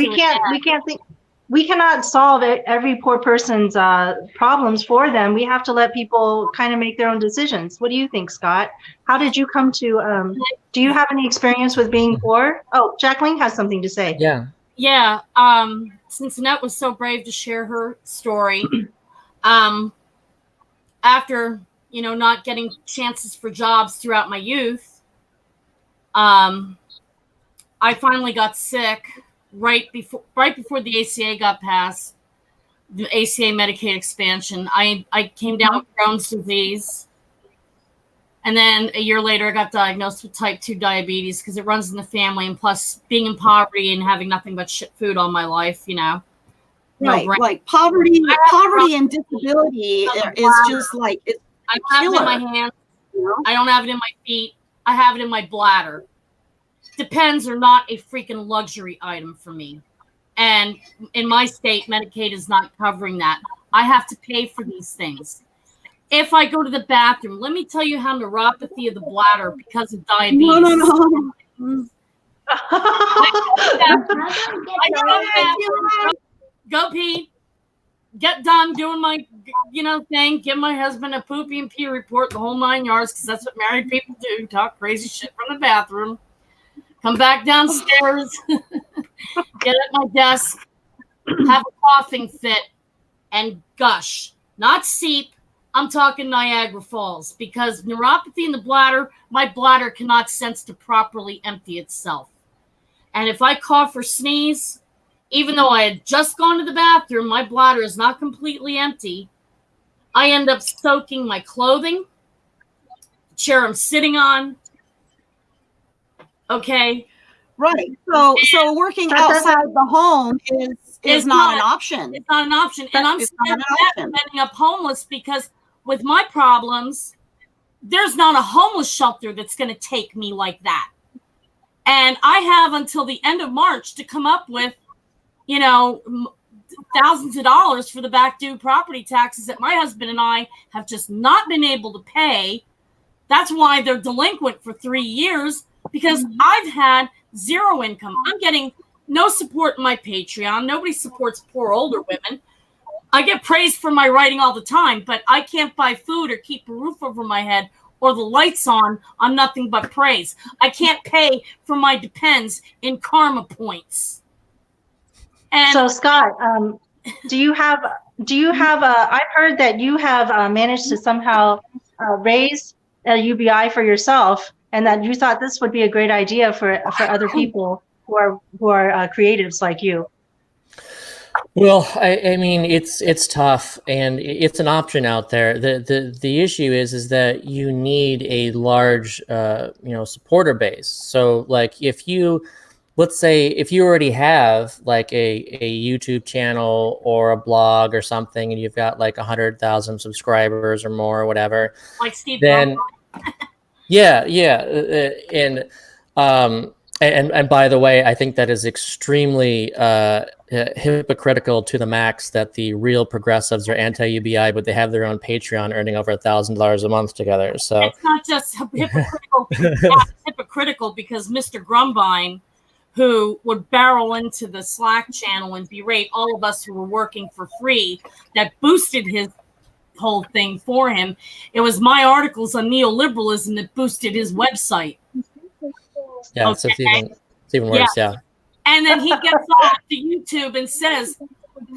we cannot solve every poor person's problems for them. We have to let people kind of make their own decisions. What do you think, Scott? How did you come to? Do you have any experience with being poor? Oh, Jacqueline has something to say. Yeah. Since Annette was so brave to share her story, after not getting chances for jobs throughout my youth, I finally got sick right before the ACA got passed, the ACA Medicaid expansion. I came down with Crohn's disease. And then a year later, I got diagnosed with type 2 diabetes because it runs in the family. And plus, being in poverty and having nothing but shit food all my life, Right, like poverty and disability is just like it's I have it in my hands. I don't have it in my feet. I have it in my bladder. Depends are not a freaking luxury item for me. And in my state, Medicaid is not covering that. I have to pay for these things. If I go to the bathroom, let me tell you how neuropathy of the bladder because of diabetes. No. Go pee, get done doing my, thing, give my husband a poopy and pee report, the whole 9 yards, because that's what married people do, talk crazy shit from the bathroom. Come back downstairs, get at my desk, have a coughing fit, and gush. Not seep. I'm talking Niagara Falls, because neuropathy in the bladder, my bladder cannot sense to properly empty itself. And if I cough or sneeze, even though I had just gone to the bathroom, my bladder is not completely empty. I end up soaking my clothing, the chair I'm sitting on. Okay. Right. So working outside the home is not an option. It's not an option. And I'm ending up homeless because with my problems, there's not a homeless shelter that's going to take me like that. And I have until the end of March to come up with, thousands of dollars for the back due property taxes that my husband and I have just not been able to pay. That's why they're delinquent for 3 years, because I've had zero income. I'm getting no support in my Patreon. Nobody supports poor older women. I get praised for my writing all the time, but I can't buy food or keep a roof over my head or the lights on nothing but praise. I can't pay for my depends in karma points. And so Scott, do you have I've heard that you have managed to somehow raise a UBI for yourself, and that you thought this would be a great idea for other people who are creatives like you. Well, I mean, it's tough, and it's an option out there. The issue is that you need a large, supporter base. So, like, let's say if you already have like a YouTube channel or a blog or something, and you've got like 100,000 subscribers or more or whatever, like Steve, then and by the way, I think that is extremely hypocritical to the max that the real progressives are anti-UBI, but they have their own Patreon earning over $1,000 a month together. So it's not just hypocritical. It's hypocritical because Mr. Grumbine, who would barrel into the Slack channel and berate all of us who were working for free, that boosted his whole thing for him. It was my articles on neoliberalism that boosted his website. Yeah, okay. So it's even worse, yeah. And then he gets on to YouTube and says,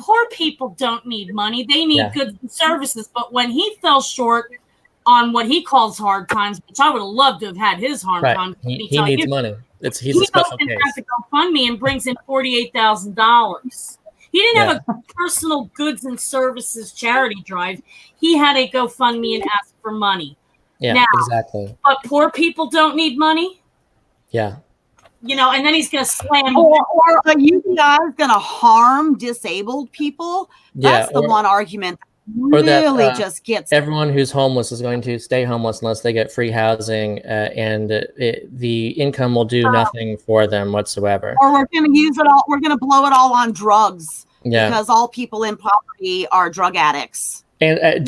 poor people don't need money. They need goods and services. But when he fell short on what he calls hard times, which I would have loved to have had his hard times. He needs money. He's a special case. He goes to GoFundMe and brings in $48,000. He didn't have a personal goods and services charity drive. He had a GoFundMe and asked for money. Yeah, now, exactly. But poor people don't need money. Yeah. And then he's going to slam. Or a UBI is going to harm disabled people. That's the one argument that really just gets. Everyone who's homeless is going to stay homeless unless they get free housing, and the income will do nothing for them whatsoever. Or we're going to use it all. We're going to blow it all on drugs because all people in poverty are drug addicts. And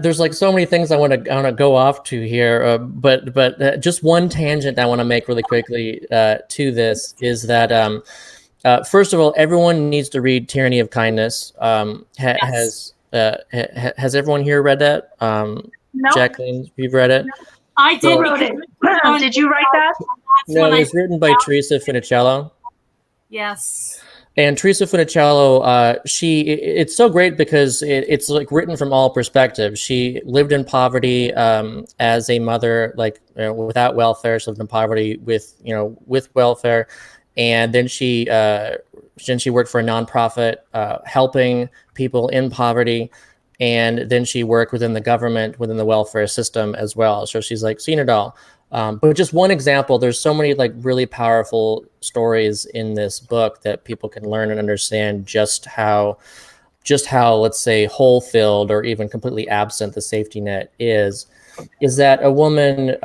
there's like so many things I want to go off to here, but just one tangent I want to make really quickly to this is that first of all, everyone needs to read Tyranny of Kindness. Has everyone here read that? No. Jacqueline, you've read it? I did. Did you write that? No, it was written by Teresa Funicello. Yes. And Teresa Funicello, it's so great because it's like written from all perspectives. She lived in poverty as a mother, like without welfare. She lived in poverty with welfare, and then she worked for a nonprofit helping people in poverty, and then she worked within the government, within the welfare system as well. So she's like seen it all. But just one example, there's so many like really powerful stories in this book that people can learn and understand just how, let's say, hole-filled or even completely absent the safety net is that a woman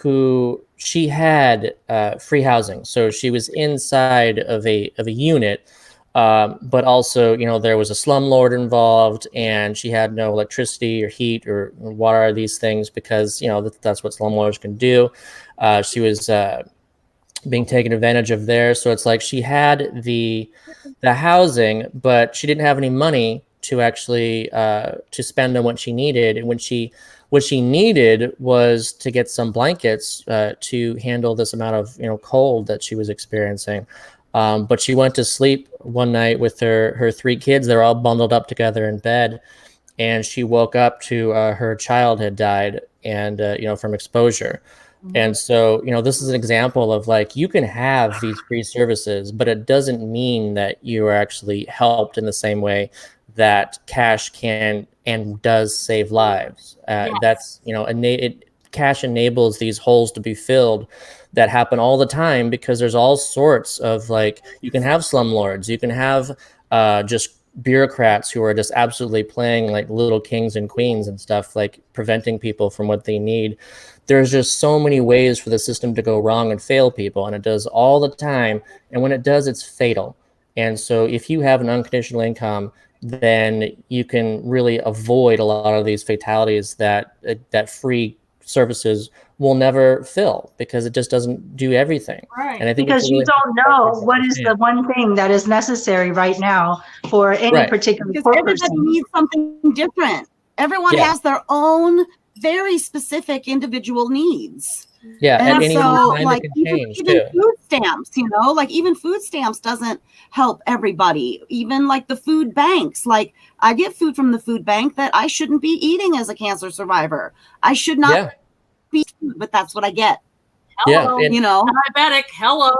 who she had free housing. So she was inside of a unit, but also, there was a slumlord involved, and she had no electricity or heat or water or these things because, that's what slumlords can do. She was being taken advantage of there. So it's like she had the housing, but she didn't have any money to actually to spend on what she needed. And what she needed was to get some blankets to handle this amount of cold that she was experiencing. But she went to sleep one night with her three kids. They're all bundled up together in bed, and she woke up to her child had died, and from exposure. And so this is an example of like you can have these free services, but it doesn't mean that you are actually helped in the same way that cash can and does save lives. Yes. That's cash enables these holes to be filled that happen all the time because there's all sorts of like you can have slumlords, you can have just bureaucrats who are just absolutely playing like little kings and queens and stuff, like preventing people from what they need. There's just so many ways for the system to go wrong and fail people, and it does all the time. And when it does, it's fatal. And so if you have an unconditional income, then you can really avoid a lot of these fatalities that free services will never fill because it just doesn't do everything. Right. And I think because you don't know what is the one thing that is necessary right now for any particular because person. everybody needs something different. Everyone has their own very specific individual needs. Yeah, and at any so time like it can change even too. food stamps, like even food stamps doesn't help everybody. Even like the food banks, like I get food from the food bank that I shouldn't be eating as a cancer survivor. I should not be, but that's what I get. Hello, diabetic. Hello.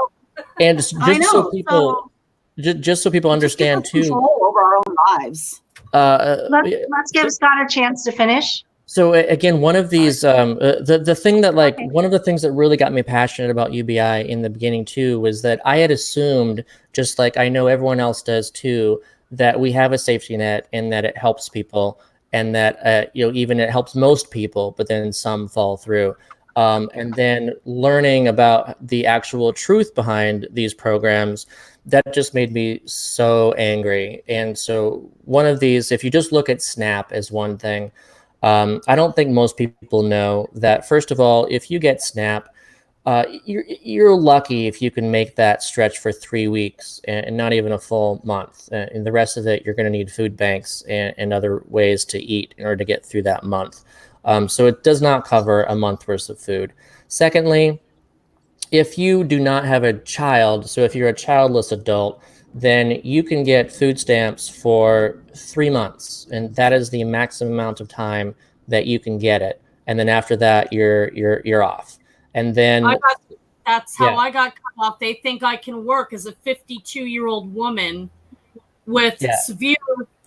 And just so people, just so people understand too, control over our own lives. Let's give Scott a chance to finish. So again, one of these, the thing that one of the things that really got me passionate about UBI in the beginning too was that I had assumed, just like I know everyone else does too, that we have a safety net and that it helps people, and that even it helps most people, but then some fall through. And then learning about the actual truth behind these programs, that just made me so angry. And so one of these, if you just look at SNAP as one thing, I don't think most people know that, first of all, if you get SNAP, you're lucky if you can make that stretch for 3 weeks and not even a full month. And the rest of it, you're going to need food banks and other ways to eat in order to get through that month. So it does not cover a month worth of food. Secondly, if you do not have a child, so if you're a childless adult, then you can get food stamps for 3 months, and that is the maximum amount of time that you can get it. And then after that, you're off. And then that's how I got cut off. They think I can work as a 52-year-old woman with severe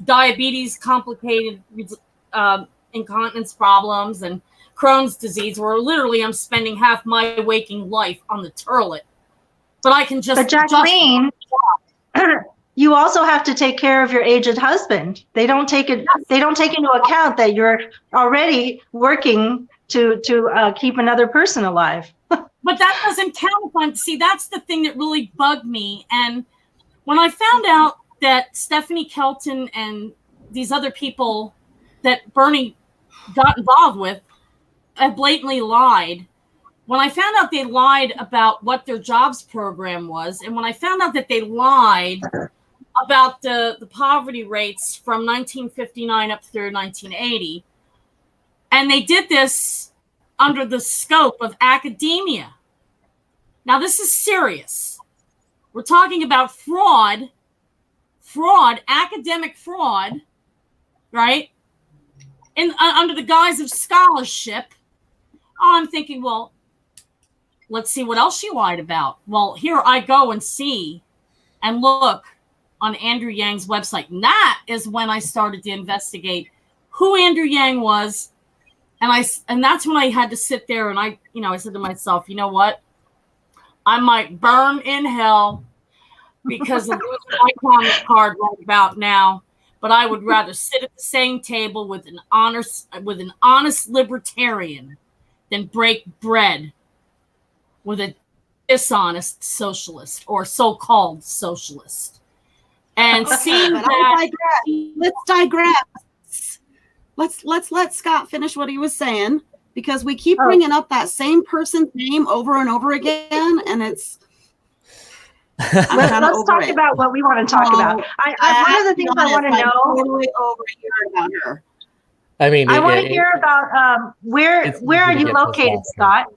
diabetes, complicated incontinence problems, and Crohn's disease, where literally I'm spending half my waking life on the toilet. But I can just. But Jacqueline, you also have to take care of your aged husband. They don't take it. They don't take into account that you're already working to keep another person alive. But that doesn't count. See, that's the thing that really bugged me. And when I found out that Stephanie Kelton and these other people that Bernie got involved with had blatantly lied. When I found out they lied about what their jobs program was, and when I found out that they lied about the poverty rates from 1959 up through 1980, and they did this under the scope of academia. Now, this is serious. We're talking about fraud fraud, academic fraud, right? And under the guise of scholarship. I'm thinking, well, let's see what else she lied about. Well, here I go and see and look on Andrew Yang's website. And that is when I started to investigate who Andrew Yang was. And that's when I had to sit there and I said to myself, you know what? I might burn in hell because of losing my comment card right about now. But I would rather sit at the same table with an honest libertarian than break bread with a dishonest socialist or so-called socialist. And seeing that, let's digress. Let's let Scott finish what he was saying, because we keep bringing up that same person's name over and over again, and it's. Let's talk about what we want to talk about. One of the things I want to know. Totally overheard about her. I mean, I want to hear about where are you located, Scott?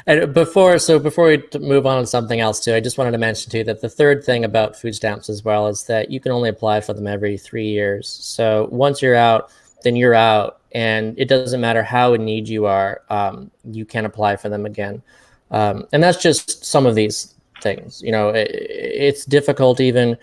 And before we move on to something else too, I just wanted to mention too that the third thing about food stamps as well is that you can only apply for them every 3 years. So once you're out, then you're out, and it doesn't matter how in need you are, you can apply for them again. And that's just some of these things. It's difficult even.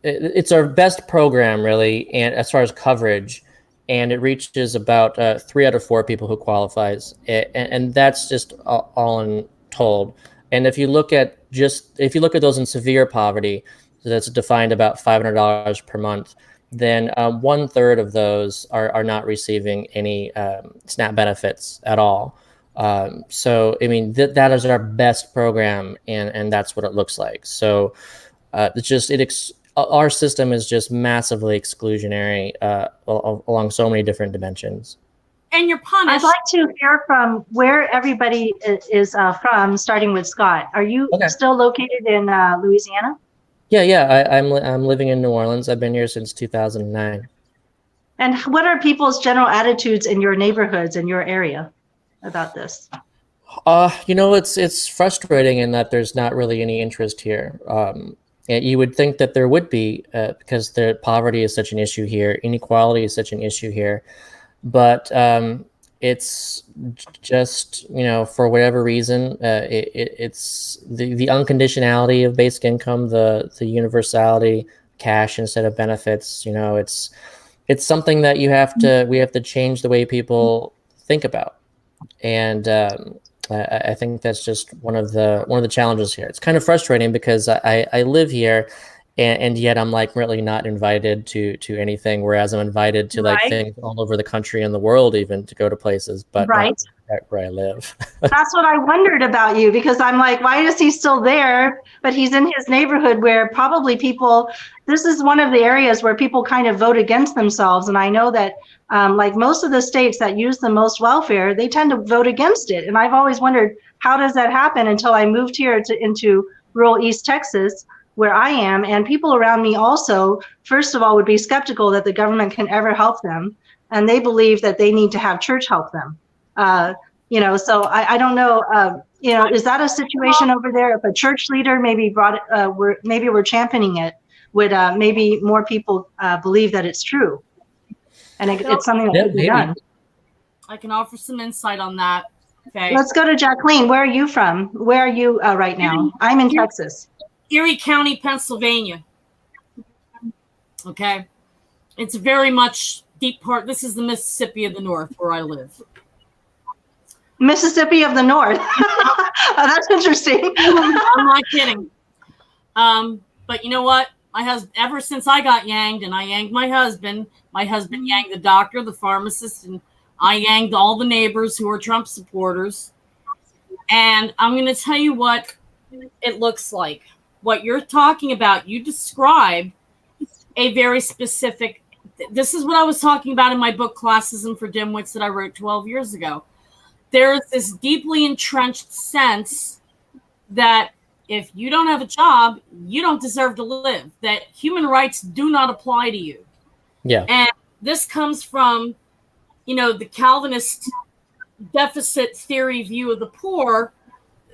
It's our best program really, and as far as coverage. And it reaches about 3 out of 4 people who qualifies, and that's just all in told. And if you look at those in severe poverty, so that's defined about $500 per month, then 1/3 of those are not receiving any SNAP benefits at all. So I mean that is our best program, and that's what it looks like. So our system is just massively exclusionary along so many different dimensions. And you're punished. I'd like to hear from where everybody is from, starting with Scott. Are you still located in Louisiana? Yeah. I'm living in New Orleans. I've been here since 2009. And what are people's general attitudes in your neighborhoods in your area about this? It's frustrating in that there's not really any interest here. You would think that there would be, because the poverty is such an issue here, inequality is such an issue here, but it's just for whatever reason, it's the unconditionality of basic income, the universality, cash instead of benefits. It's something that we have to change the way people think about, and I think that's just one of the challenges here. It's kind of frustrating because I live here, and yet I'm like really not invited to anything, whereas I'm invited to like things all over the country and the world, even to go to places, but not where I live. That's what I wondered about you, because I'm like, why is he still there? But he's in his neighborhood where probably this is one of the areas where people kind of vote against themselves. And I know that like most of the states that use the most welfare, they tend to vote against it. And I've always wondered, how does that happen, until I moved here into rural East Texas, where I am. And people around me also, first of all, would be skeptical that the government can ever help them. And they believe that they need to have church help them. So I don't know, is that a situation over there? If a church leader maybe we're championing it, would maybe more people believe that it's true? And it's something that could be done. I can offer some insight on that. Okay. Let's go to Jacqueline. Where are you from? Where are you right now? I'm in Texas. Erie County, Pennsylvania. Okay. It's very much deep part. This is the Mississippi of the North where I live. Mississippi of the North. That's interesting. I'm not kidding. But you know what? Ever since I got yanged, and I yanged my husband yanged the doctor, the pharmacist, and I yanged all the neighbors who are Trump supporters. And I'm going to tell you what it looks like. What you're talking about, you describe a very specific, this is what I was talking about in my book, Classism for Dimwits, that I wrote 12 years ago. There's this deeply entrenched sense that if you don't have a job, you don't deserve to live, that human rights do not apply to you. Yeah. And this comes from, the Calvinist deficit theory view of the poor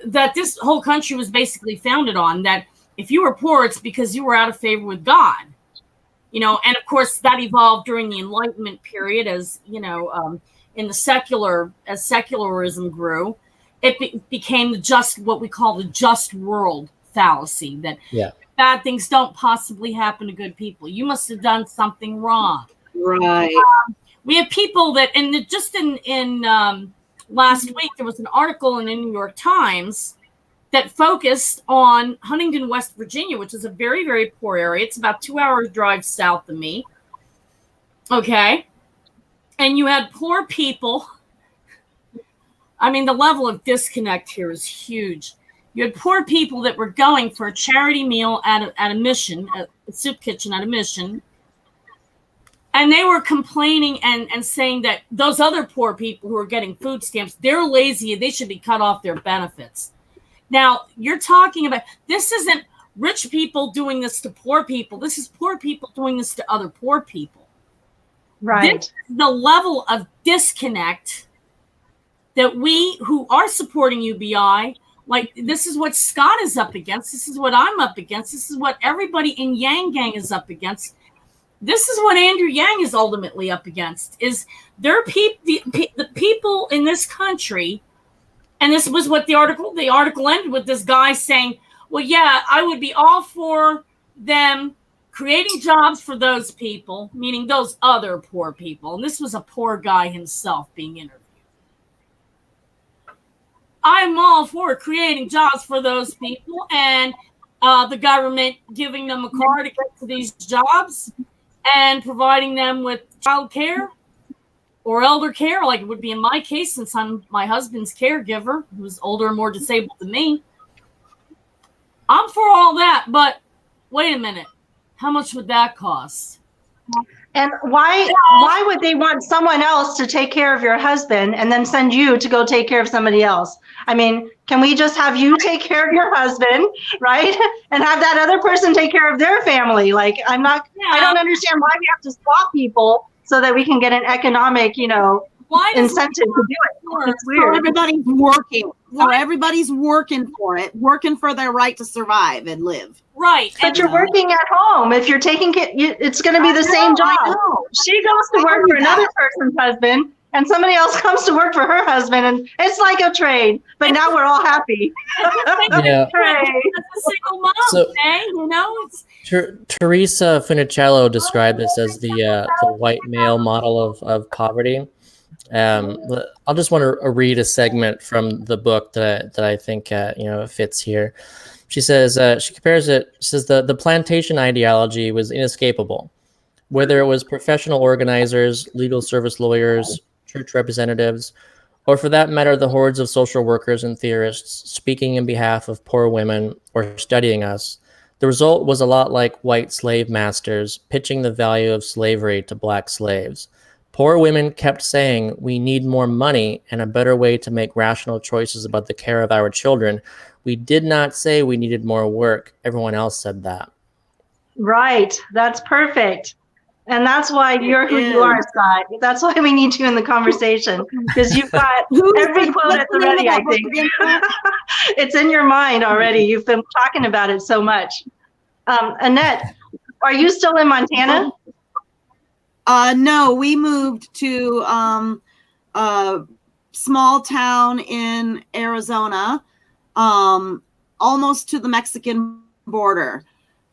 that this whole country was basically founded on, that if you were poor, it's because you were out of favor with God. And of course that evolved during the Enlightenment period as as secularism grew, it became what we call the just world fallacy, that bad things don't possibly happen to good people. You must have done something wrong. Right. We have people that, and just in last week, there was an article in the New York Times that focused on Huntington, West Virginia, which is a very, very poor area. It's about 2 hours drive south of me. Okay. And you had poor people. I mean, the level of disconnect here is huge. You had poor people that were going for a charity meal at a mission, a soup kitchen at a mission. And they were complaining and saying that those other poor people who are getting food stamps, they're lazy. They should be cut off their benefits. Now, you're talking about, this isn't rich people doing this to poor people. This is poor people doing this to other poor people. Right. This is the level of disconnect that we who are supporting UBI, like this is what Scott is up against. This is what I'm up against. This is what everybody in Yang Gang is up against. This is what Andrew Yang is ultimately up against, is there are the people in this country. And this was what the article ended with, this guy saying, well, yeah, I would be all for them creating jobs for those people, meaning those other poor people. And this was a poor guy himself being interviewed. I'm all for creating jobs for those people and the government giving them a car to get to these jobs and providing them with child care or elder care, like it would be in my case, since I'm my husband's caregiver, who's older and more disabled than me. I'm for all that, but wait a minute. How much would that cost? And why would they want someone else to take care of your husband and then send you to go take care of somebody else? I mean, can we just have you take care of your husband, right? And have that other person take care of their family? Like, I don't understand why we have to swap people so that we can get an economic, incentive to do it. It's weird. So everybody's working. So everybody's working for it, working for their right to survive and live. Right. But you're working at home. If you're taking it, it's going to be the same job. She goes to work for another person's husband, and somebody else comes to work for her husband, and it's like a trade. But now we're all happy. Yeah. That's a single mom, Teresa Funicello described this as the white male model of poverty. I'll just want to read a segment from the book that I think fits here. She says she compares it. She says the plantation ideology was inescapable, whether it was professional organizers, legal service lawyers, church representatives, or for that matter, the hordes of social workers and theorists speaking in behalf of poor women or studying us. The result was a lot like white slave masters pitching the value of slavery to black slaves. Poor women kept saying, we need more money and a better way to make rational choices about the care of our children. We did not say we needed more work. Everyone else said that. Right. That's perfect. And that's why you're who you are, Scott. That's why we need you in the conversation, because you've got every quote at the ready, I think. It's in your mind already. You've been talking about it so much. Annette, are you still in Montana? No, we moved to a small town in Arizona, almost to the Mexican border.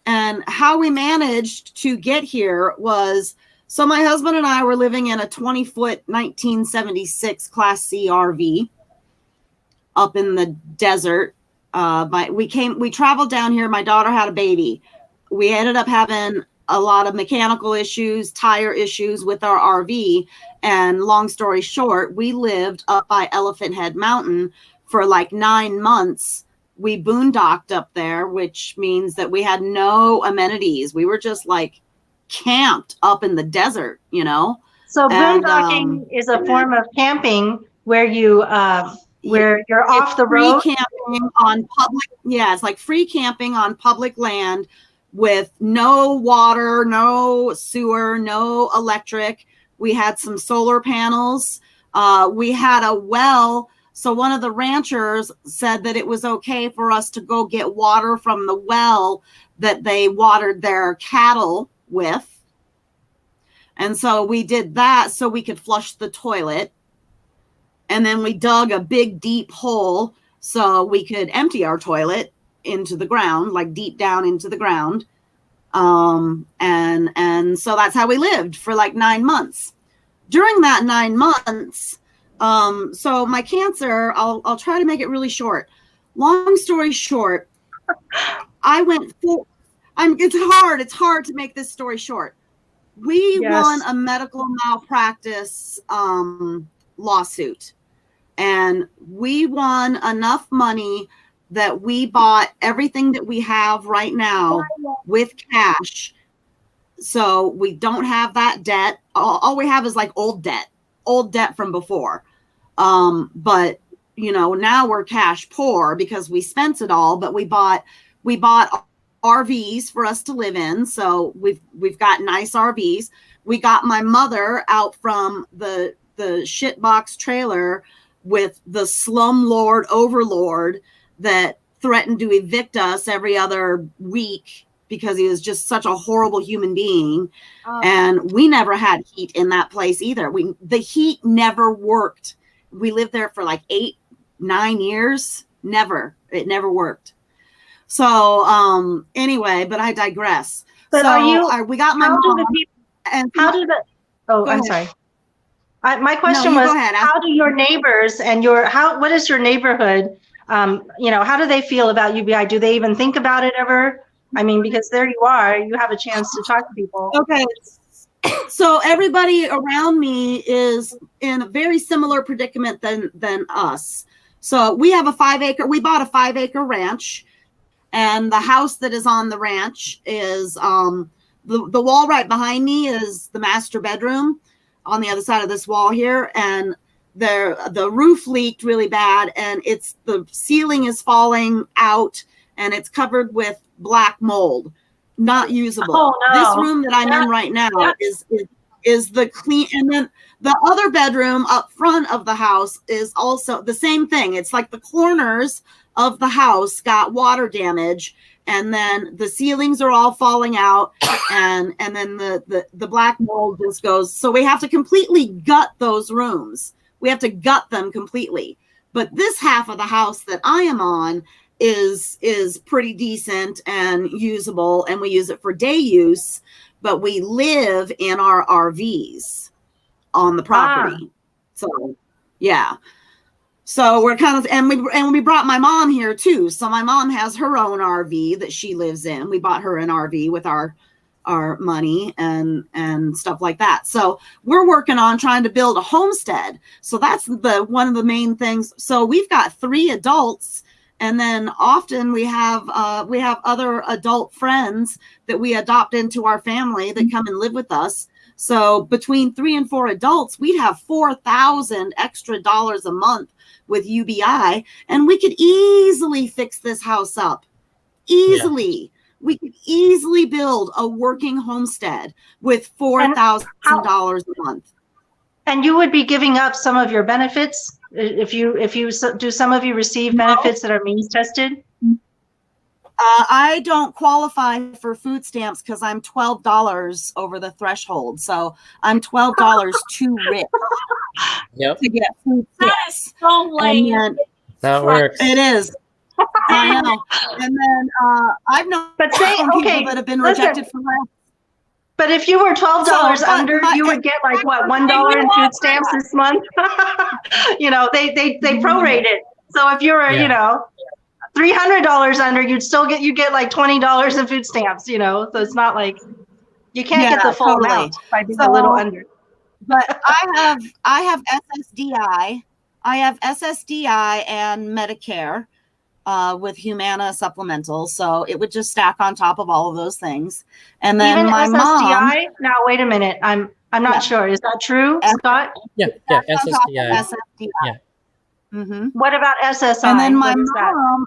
And how we managed to get here was, so my husband and I were living in a 20-foot 1976 Class C RV up in the desert. We traveled down here. My daughter had a baby. We ended up having a lot of mechanical issues, tire issues with our RV. And long story short, we lived up by Elephant Head Mountain for like 9 months. We boondocked up there, which means that we had no amenities. We were just like camped up in the desert, So boondocking is a form of camping where you're off the road. Free camping on public, it's like free camping on public land with no water, no sewer, no electric. We had some solar panels. We had a well So one of the ranchers said that it was okay for us to go get water from the well that they watered their cattle with. And so we did that so we could flush the toilet. And then we dug a big, deep hole so we could empty our toilet into the ground, like deep down into the ground. And so that's how we lived for like 9 months. During that 9 months, so my cancer, I'll try to make it really short. Long story short, it's hard to make this story short. We won a medical malpractice lawsuit, and we won enough money that we bought everything that we have right now with cash. So we don't have that debt. All we have is like old debt from before. But you know, now we're cash poor because we spent it all, but we bought RVs for us to live in. So we've got nice RVs. We got my mother out from the shitbox trailer with the slumlord overlord that threatened to evict us every other week because he was just such a horrible human being. And we never had heat in that place either. The heat never worked. We lived there for like 8-9 years. It never worked. So anyway, but I digress. But so we got my mom. I'm sorry. My question was, how do your neighbors and what is your neighborhood? How do they feel about UBI? Do they even think about it ever? I mean, because there you are, you have a chance to talk to people. Okay. So everybody around me is in a very similar predicament than us. So we bought a 5-acre ranch, and the house that is on the ranch is, the wall right behind me is the master bedroom on the other side of this wall here. And the roof leaked really bad, and the ceiling is falling out, and it's covered with black mold, not usable. Oh, no. This room that I'm in right now is the clean. And then the other bedroom up front of the house is also the same thing. It's like the corners of the house got water damage, and then the ceilings are all falling out, and then the black mold just goes. So we have to completely gut those rooms. We have to gut them completely. But this half of the house that I am on is pretty decent and usable, and we use it for day use, but we live in our RVs on the property. So yeah. So we're kind of, and we brought my mom here too. So my mom has her own RV that she lives in. We bought her an RV with our money and stuff like that. So we're working on trying to build a homestead. So that's one of the main things. So we've got 3 adults, and then often we have other adult friends that we adopt into our family that come and live with us. So between 3 and 4 adults, we'd have $4,000 extra a month with UBI, and we could easily fix this house up. Easily. Yeah. We could easily build a working homestead with $4,000 a month. And you would be giving up some of your benefits if you do. Some of you receive benefits that are means tested. I don't qualify for food stamps because I'm $12 over the threshold. So I'm $12 too rich to get food stamps. That is so lame. That works. It is. I know. And then I've known people that have been rejected for less. But if you were $12 under, you would get like what, $1 in food stamps this month? They prorate it. So if you were, $300 under, you'd get like $20 in food stamps. So it's not like you can't get the full amount by being a little under. But I have SSDI. I have SSDI and Medicare. With Humana supplemental, so it would just stack on top of all of those things. And then even my SSDI. mom. Now wait a minute, I'm not sure. Is that true, Scott? Yeah, SSDI. SSDI. Yeah. Mm-hmm. What about SSI? And then my mom.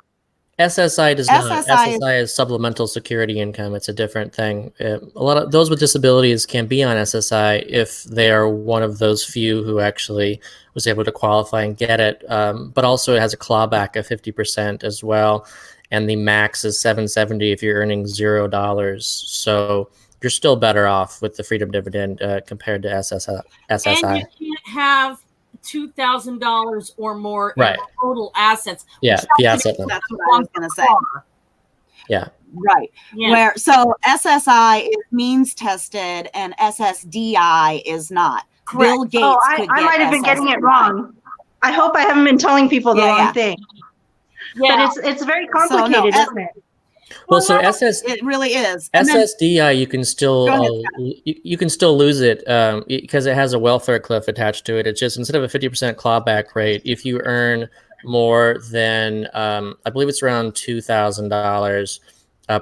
SSI does not. SSI SSI is supplemental security income. It's a different thing. A lot of those with disabilities can be on SSI if they are one of those few who actually was able to qualify and get it. But also it has a clawback of 50% as well. And the max is $770 if you're earning $0. So you're still better off with the Freedom Dividend compared to SSI. And you can't have $2,000 or more Right. in total assets. Yeah, the asset limit. That's what I was going to say. Yeah. Right. Yeah. Where so SSI is means tested and SSDI is not. Correct. Bill Gates. Oh, could I get might have been getting it SSDI. wrong. I hope I haven't been telling people the Yeah, wrong yeah. thing. Yeah. But it's very complicated, isn't it? Well, so no, It really is. And then- SSDI, you can still Go ahead, you can still lose it because it has a welfare cliff attached to it. It's just instead of a 50% clawback rate, if you earn more than I believe it's around $2,000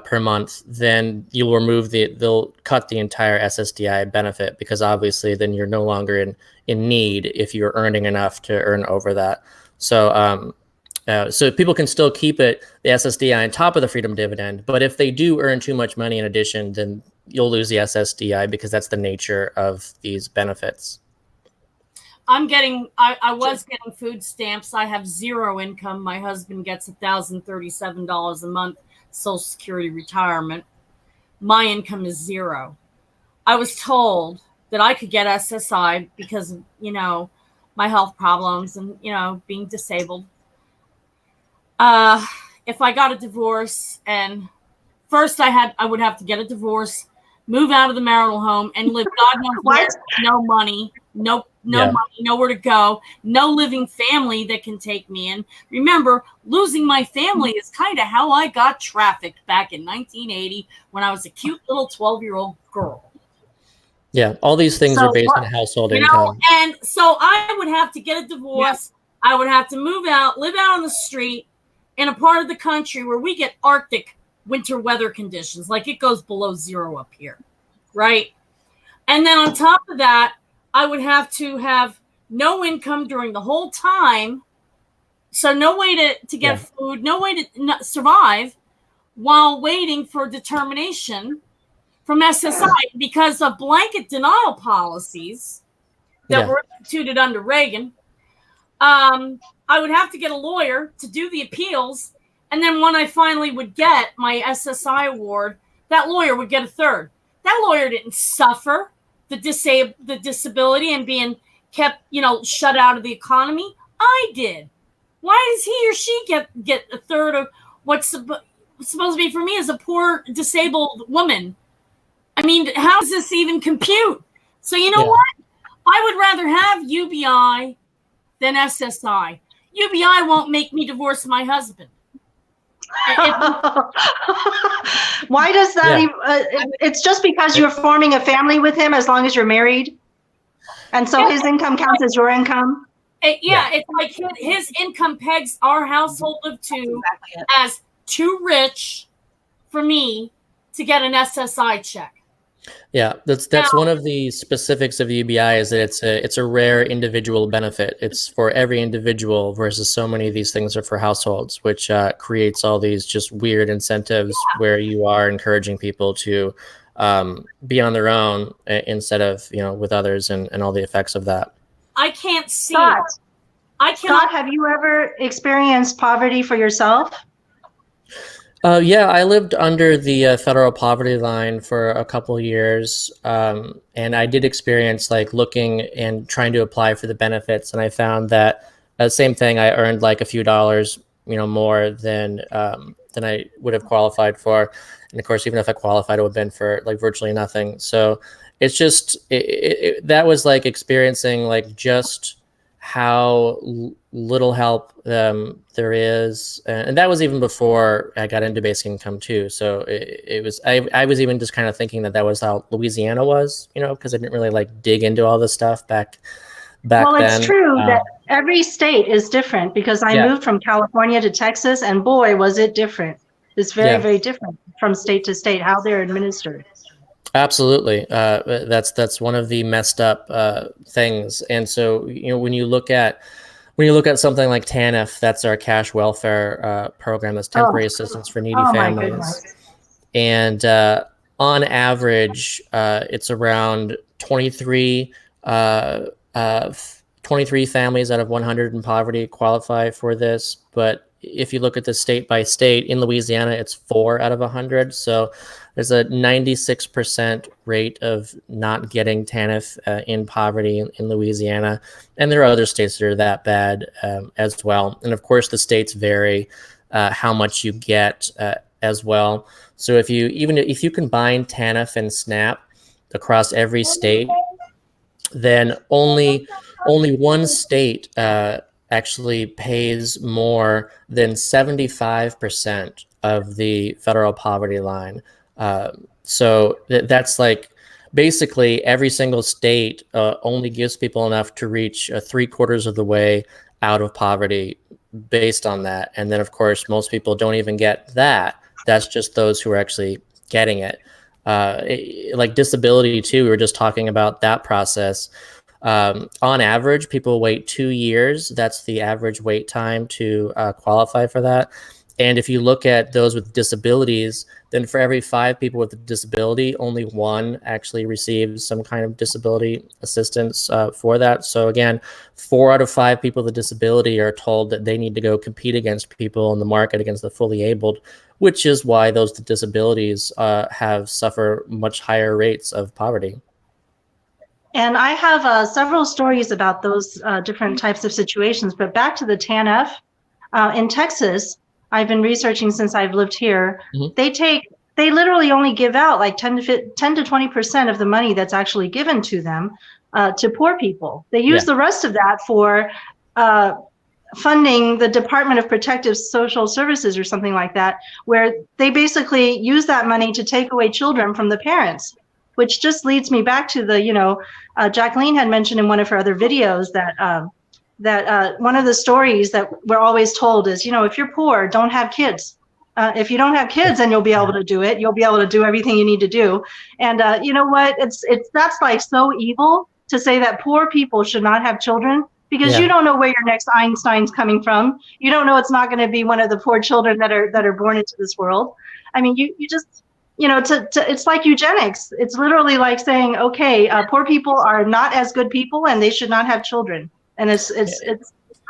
per month, then you'll remove they'll cut the entire SSDI benefit because obviously then you're no longer in need if you're earning enough to earn over that. So so people can still keep it, the SSDI, on top of the Freedom Dividend. But if they do earn too much money in addition, then you'll lose the SSDI because that's the nature of these benefits. I was getting food stamps. I have zero income. My husband gets $1,037 a month, Social Security retirement. My income is zero. I was told that I could get SSI because of, my health problems and, being disabled. If I got a divorce, and first I would have to get a divorce, move out of the marital home, and live God knows where, no money, no money, nowhere to go, no living family that can take me in. Remember, losing my family is kind of how I got trafficked back in 1980 when I was a cute little 12-year-old girl. Yeah, all these things are based on household income. And so I would have to get a divorce. Yeah. I would have to move out, live out on the street in a part of the country where we get Arctic winter weather conditions, like it goes below zero up here, right? And then on top of that, I would have to have no income during the whole time. So no way to get food, no way to survive while waiting for determination from SSI because of blanket denial policies that were instituted under Reagan. I would have to get a lawyer to do the appeals. And then when I finally would get my SSI award, that lawyer would get a third. That lawyer didn't suffer the disability and being kept, shut out of the economy. I did. Why does he or she get a third of what's supposed to be for me as a poor disabled woman? I mean, how does this even compute? So you know what? I would rather have UBI than SSI. UBI won't make me divorce my husband. Why does that? It's just because you're forming a family with him as long as you're married. And so his income counts as your income. It's like his income pegs our household of two as too rich for me to get an SSI check. Yeah, that's one of the specifics of UBI is that it's a rare individual benefit. It's for every individual versus so many of these things are for households, which creates all these just weird incentives where you are encouraging people to be on their own instead of with others and all the effects of that. I can't see. Scott, have you ever experienced poverty for yourself? Yeah, I lived under the federal poverty line for a couple of years, and I did experience like looking and trying to apply for the benefits, and I found that same thing. I earned like a few dollars, more than I would have qualified for, and of course, even if I qualified, it would have been for like virtually nothing. So it's just that was like experiencing like just how little help there is, and that was even before I got into basic income too. So it was I was even just kind of thinking that was how Louisiana was, because I didn't really like dig into all this stuff back well, then. It's true that every state is different because I moved from California to Texas, and boy, was it different. It's very, very different from state to state how they're administered. Absolutely. That's one of the messed up things. And so, when you look at when you look at something like TANF, that's our cash welfare program, that's temporary assistance for needy Oh my families. goodness. And on average, it's around 23, 23 families out of 100 in poverty qualify for this. But if you look at the state by state, in Louisiana, it's 4 out of 100. So there's a 96% rate of not getting TANF in poverty in Louisiana. And there are other states that are that bad as well. And of course, the states vary how much you get as well. So if you combine TANF and SNAP across every state, then only one state actually pays more than 75% of the federal poverty line. So that's like basically every single state only gives people enough to reach 3/4 of the way out of poverty based on that. And then, of course, most people don't even get that. That's just those who are actually getting it. Like disability, too, we were just talking about that process. On average, people wait 2 years. That's the average wait time to qualify for that. And if you look at those with disabilities, then for every 5 people with a disability, only 1 actually receives some kind of disability assistance for that. So again, 4 out of 5 people with a disability are told that they need to go compete against people in the market against the fully abled, which is why those with disabilities have suffer much higher rates of poverty. And I have several stories about those different types of situations. But back to the TANF, in Texas, I've been researching since I've lived here. Mm-hmm. They literally only give out like 10 to 20% of the money that's actually given to them to poor people. They use the rest of that for funding the Department of Protective Social Services or something like that, where they basically use that money to take away children from the parents, which just leads me back to the, Jacqueline had mentioned in one of her other videos that one of the stories that we're always told is, if you're poor, don't have kids. If you don't have kids, then you'll be able to do it. You'll be able to do everything you need to do. And you know what? That's like so evil to say that poor people should not have children, because you don't know where your next Einstein's coming from. You don't know it's not going to be one of the poor children that are born into this world. I mean, you just, it's like eugenics. It's literally like saying, okay, poor people are not as good people and they should not have children. And it's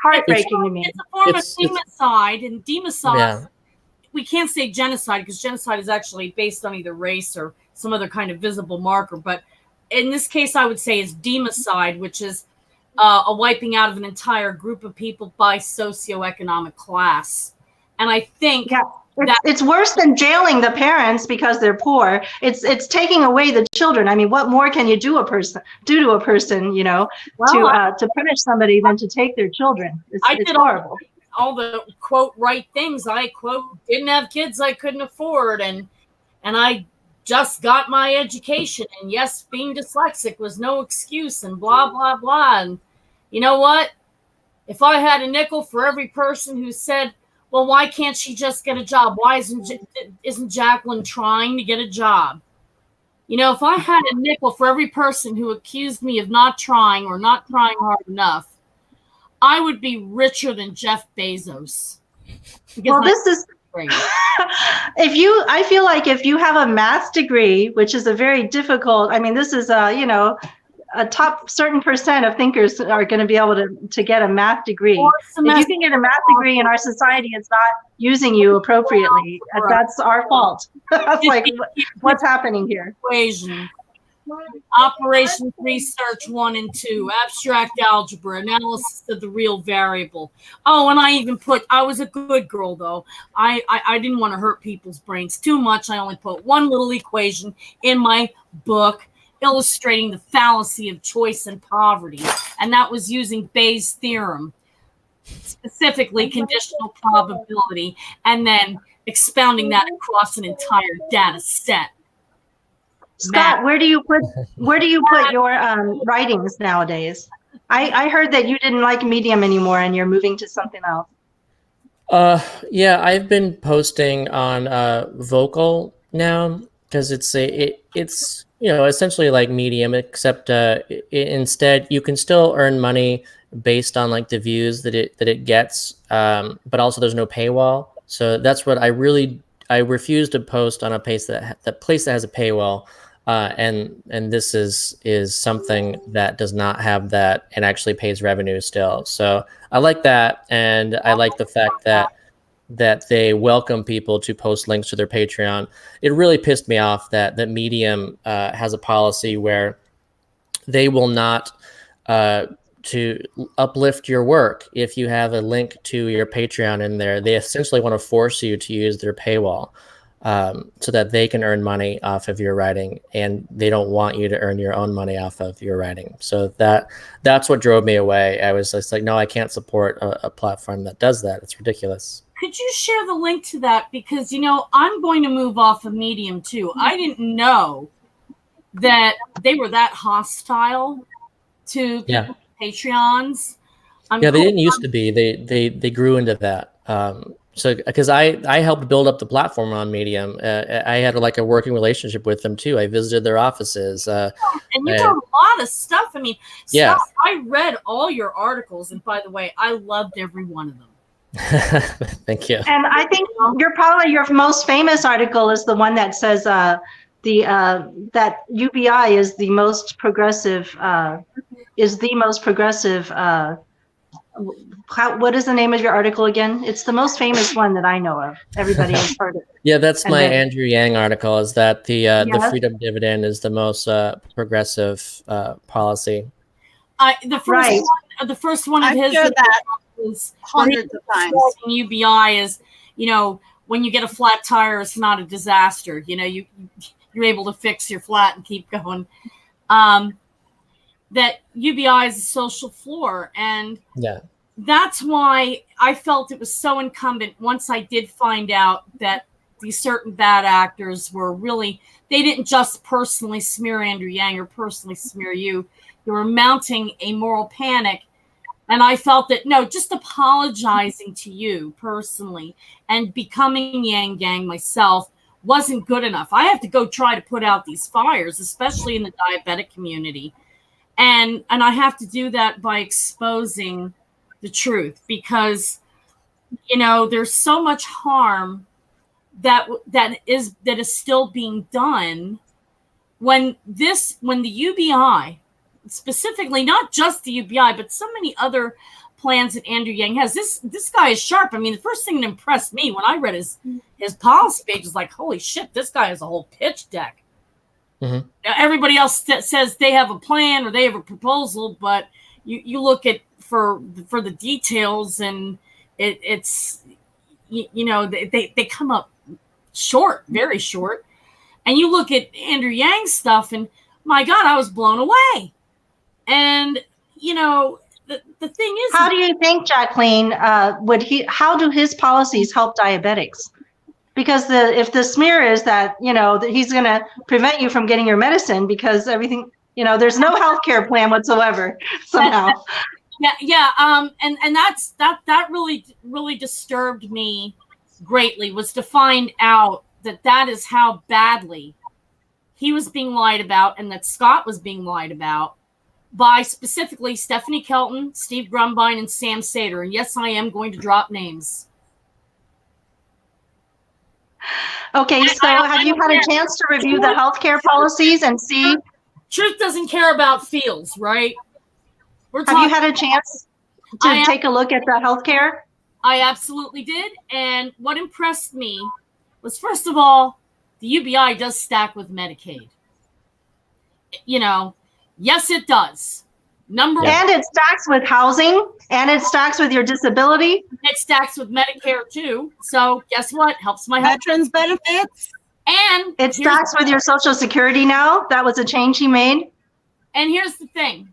heartbreaking to me. It's a form of democide, and democide, we can't say genocide because genocide is actually based on either race or some other kind of visible marker. But in this case, I would say it's democide, which is a wiping out of an entire group of people by socioeconomic class. And I think it's worse than jailing the parents because they're poor. It's taking away the children. I mean, what more can you do to a person, to punish somebody than to take their children? It's horrible. All the quote right things. I quote didn't have kids I couldn't afford, and I just got my education, and yes, being dyslexic was no excuse, and blah blah blah. And you know what? If I had a nickel for every person who said, well, why can't she just get a job? Why isn't Jacqueline trying to get a job? If I had a nickel for every person who accused me of not trying or not trying hard enough, I would be richer than Jeff Bezos. Well, this is I feel like if you have a math degree, which is a very difficult, this is a top certain percent of thinkers are going to be able to get a math degree. If you can get a math degree in our society, it's not using you appropriately. That's our fault. That's like, what's happening here? Equation. Operations Research 1 and 2, abstract algebra, analysis of the real variable. Oh, and I was a good girl though. I didn't want to hurt people's brains too much. I only put one little equation in my book illustrating the fallacy of choice and poverty. And that was using Bayes' theorem, specifically conditional probability, and then expounding that across an entire data set. Scott, where do you put your writings nowadays? I heard that you didn't like Medium anymore and you're moving to something else. I've been posting on Vocal now because it's essentially like Medium, except instead you can still earn money based on like the views that it gets, but also there's no paywall. So that's what I refuse to post on a place that has a paywall, and this is something that does not have that and actually pays revenue still. So I like that, and I like the fact that they welcome people to post links to their Patreon. It really pissed me off that Medium has a policy where they will not to uplift your work if you have a link to your Patreon in there. They essentially want to force you to use their paywall so that they can earn money off of your writing, and they don't want you to earn your own money off of your writing. So that's what drove me away. I was just like, no, I can't support a platform that does that. It's ridiculous. Could you share the link to that? Because, I'm going to move off of Medium too. I didn't know that they were that hostile to Patreons. They didn't used to be. They grew into that. So because I helped build up the platform on Medium, I had like a working relationship with them too. I visited their offices. And you got a lot of stuff. I mean, I read all your articles, and by the way, I loved every one of them. Thank you. And I think your most famous article is the one that says that UBI is the most progressive. What is the name of your article again? It's the most famous one that I know of. Everybody has heard it. Yeah, that's my Andrew Yang article. Is that the freedom dividend is the most progressive policy? The first one of his was hundreds of times. UBI is, when you get a flat tire, it's not a disaster. You're able to fix your flat and keep going. That UBI is a social floor, and that's why I felt it was so incumbent. Once I did find out that these certain bad actors were they didn't just personally smear Andrew Yang or personally smear you. They were mounting a moral panic. And I felt that, no, just apologizing to you personally and becoming Yang Gang myself wasn't good enough. I have to go try to put out these fires, especially in the diabetic community. And I have to do that by exposing the truth, because, there's so much harm that is still being done when the UBI, specifically, not just the UBI, but so many other plans that Andrew Yang has. This guy is sharp. I mean, the first thing that impressed me when I read his policy page is like, holy shit, this guy has a whole pitch deck. Mm-hmm. Now, everybody else says they have a plan or they have a proposal, but you look at for the details, and it's they come up short, very short. And you look at Andrew Yang's stuff, and my God, I was blown away. And the thing is, how do you think, Jacqueline, how do his policies help diabetics? Because if the smear is that that he's going to prevent you from getting your medicine because everything, there's no healthcare plan whatsoever somehow. And that really disturbed me greatly, was to find out that is how badly he was being lied about, and that Scott was being lied about by specifically Stephanie Kelton, Steve Grumbine, and Sam Sater. And yes, I am going to drop names. Okay, so have you had a chance to review the healthcare policies and see? Truth doesn't care about fields, right? Have you had a chance to take a look at the healthcare? I absolutely did. And what impressed me was, first of all, the UBI does stack with Medicaid. Yes, it does. And it stacks with housing, and it stacks with your disability. It stacks with Medicare too. So guess what? Helps my veterans benefits. And it stacks with your Social Security now. That was a change he made. And here's the thing.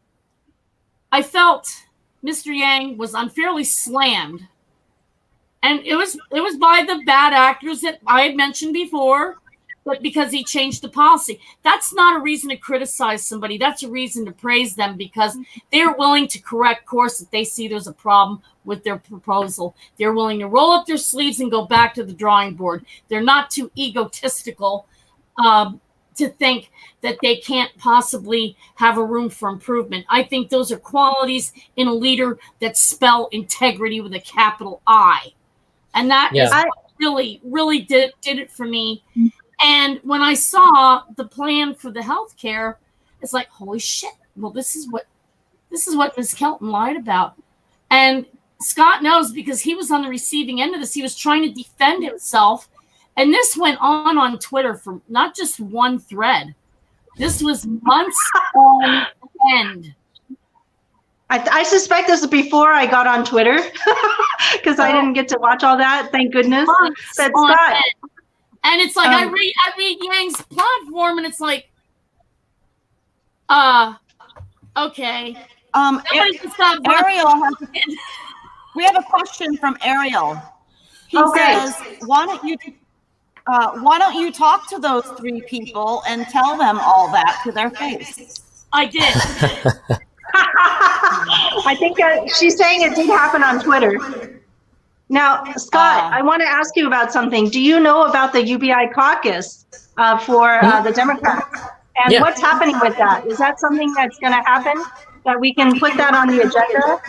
I felt Mr. Yang was unfairly slammed. And it was by the bad actors that I had mentioned before, but because he changed the policy. That's not a reason to criticize somebody. That's a reason to praise them, because they're willing to correct course if they see there's a problem with their proposal. They're willing to roll up their sleeves and go back to the drawing board. They're not too egotistical to think that they can't possibly have a room for improvement. I think those are qualities in a leader that spell integrity with a capital I. And that is really, really did it for me. And when I saw the plan for the healthcare, it's like, holy shit. Well, this is what Ms. Kelton lied about. And Scott knows, because he was on the receiving end of this. He was trying to defend himself. And this went on Twitter for not just one thread. This was months on end. I suspect this was before I got on Twitter, because I didn't get to watch all that. Thank goodness. But Scott. And it's like, I read Yang's platform, and it's like, okay. Ariel we have a question from Ariel. He says, why don't you talk to those 3 people and tell them all that to their face? I did. I think she's saying it did happen on Twitter. Now, Scott, I want to ask you about something. Do you know about the UBI caucus for the Democrats? And what's happening with that? Is that something that's going to happen, that we can put that on the agenda?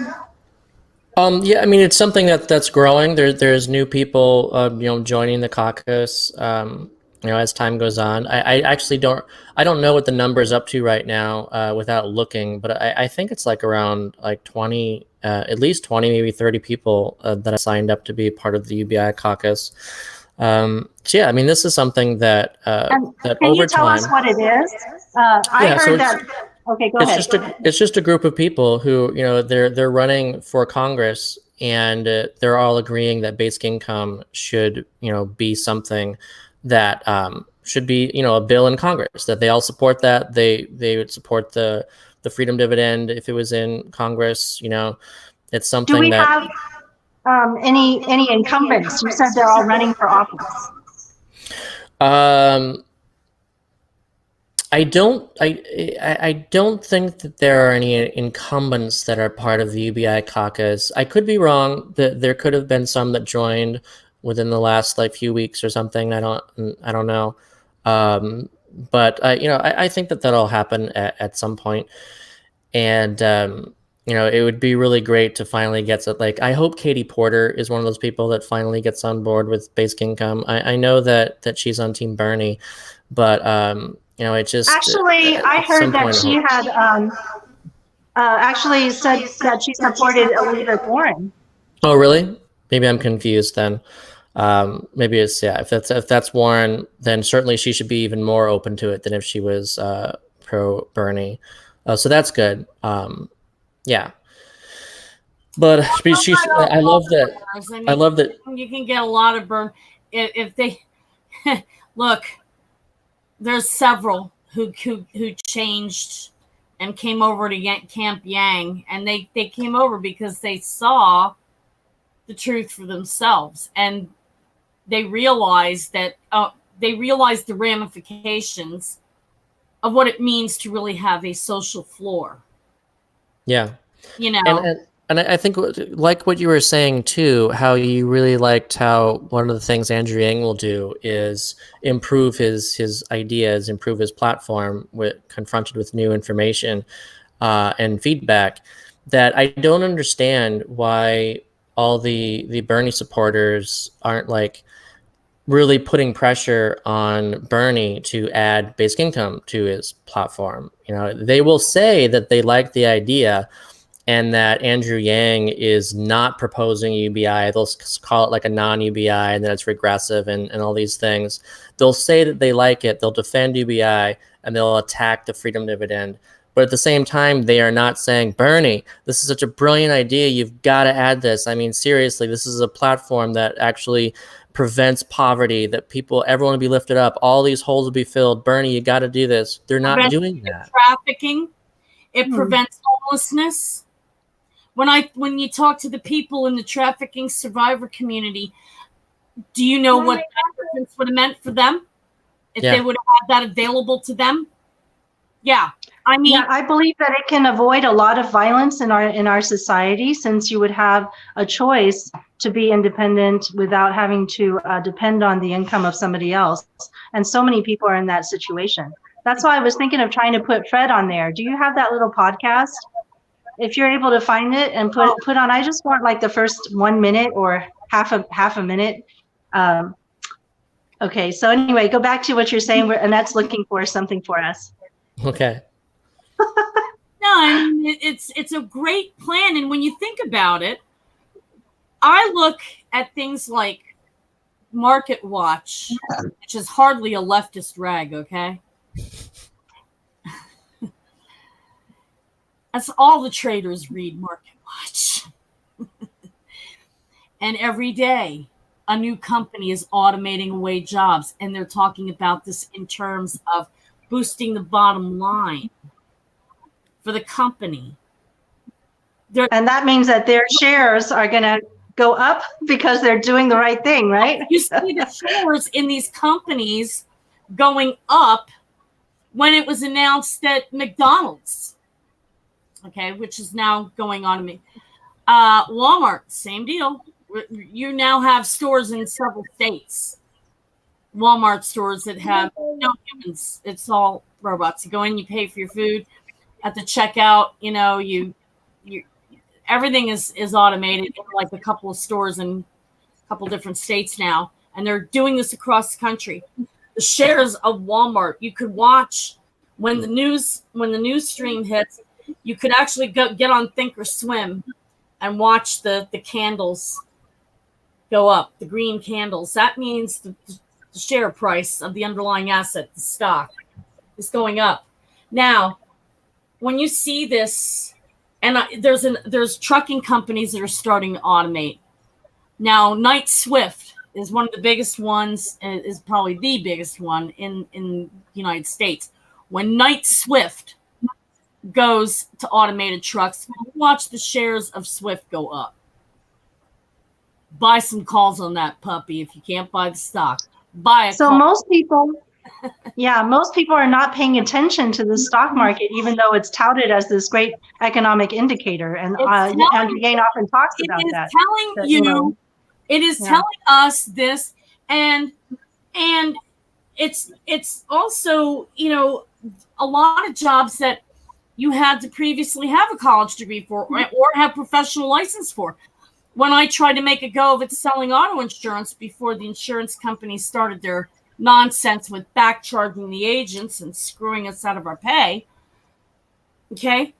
Yeah, I mean, it's something that's growing. There's new people, joining the caucus, as time goes on. I actually don't know what the number's up to right now without looking, but I think it's like around like 20, at least 20, maybe 30 people that have signed up to be part of the UBI caucus. So yeah, I mean, this is something that that can over you tell time. us what it is? I heard that. Okay, go ahead. It's just a group of people who, they're running for Congress, and they're all agreeing that basic income should, be something that should be, a bill in Congress, that they all support that. They would support the freedom dividend if it was in Congress. It's something. Do we have any incumbents? You said they're all running for office. I don't think that there are any incumbents that are part of the UBI caucus. I could be wrong. That there could have been some that joined within the last few weeks or something. I don't know. But I think that'll happen at some point. And it would be really great to finally get to, I hope Katie Porter is one of those people that finally gets on board with basic income. I know that she's on Team Bernie, but it just actually I heard that she had actually said that she supported Elizabeth Warren. Oh, really? Maybe I'm confused then. Maybe it's if that's Warren, then certainly she should be even more open to it than if she was pro Bernie. So that's good. Yeah. But I love that. I love that you can get a lot of burn if they look. There's several who changed and came over to Camp Yang, and they came over because they saw the truth for themselves, and they realized that the ramifications of what it means to really have a social floor. Yeah. And I think, like what you were saying too, how you really liked how one of the things Andrew Yang will do is improve his ideas, improve his platform confronted with new information and feedback. That I don't understand why all the Bernie supporters aren't really putting pressure on Bernie to add basic income to his platform. They will say that they like the idea, and that Andrew Yang is not proposing UBI. They'll call it a non-UBI, and then it's regressive and all these things. They'll say that they like it. They'll defend UBI, and they'll attack the freedom dividend. But at the same time, they are not saying, Bernie, this is such a brilliant idea. You've got to add this. I mean, seriously, this is a platform that actually prevents poverty, that everyone will be lifted up. All these holes will be filled. Bernie, you got to do this. They're not doing that. Trafficking. It prevents homelessness. When you talk to the people in the trafficking survivor community, do you know what that difference would have meant for them if they would have had that available to them? Yeah. I mean, I believe that it can avoid a lot of violence in our society, since you would have a choice to be independent without having to depend on the income of somebody else. And so many people are in that situation. That's why I was thinking of trying to put Fred on there. Do you have that little podcast? If you're able to find it and put on, I just want like the first 1 minute or half a minute. Okay, so anyway, go back to what you're saying. Annette's looking for something for us. Okay. No, I mean, it's a great plan. And when you think about it, I look at things like Market Watch, which is hardly a leftist rag, okay? That's all the traders read, Market Watch. And every day, a new company is automating away jobs, and they're talking about this in terms of boosting the bottom line for the company. And that means that their shares are going to go up because they're doing the right thing, right? You see the shares in these companies going up when it was announced that McDonald's, okay, which is now going on to me. Walmart, same deal. You now have stores in several states. Walmart stores that have no humans. It's all robots. You go in, you pay for your food at the checkout. You know, you everything is automated in like a couple of stores in a couple different states now, and they're doing this across the country. The shares of Walmart, you could watch when the news stream hits. You could actually get on Thinkorswim and watch the candles go up, the green candles. That means the share price of the underlying asset, the stock, is going up. Now, when you see this, and there's trucking companies that are starting to automate. Now, Knight Swift is one of the biggest ones, is probably the biggest one in the United States. When Knight Swift goes to automated trucks, watch the shares of Swift go up. Buy some calls on that puppy if you can't buy the stock. Buy a call. Most people are not paying attention to the stock market, even though it's touted as this great economic indicator. And Andrew Yang often talks about that. It is telling us this, and it's also, a lot of jobs that you had to previously have a college degree for or have professional license for. When I tried to make a go of it selling auto insurance before the insurance companies started their nonsense with back charging the agents and screwing us out of our pay, okay,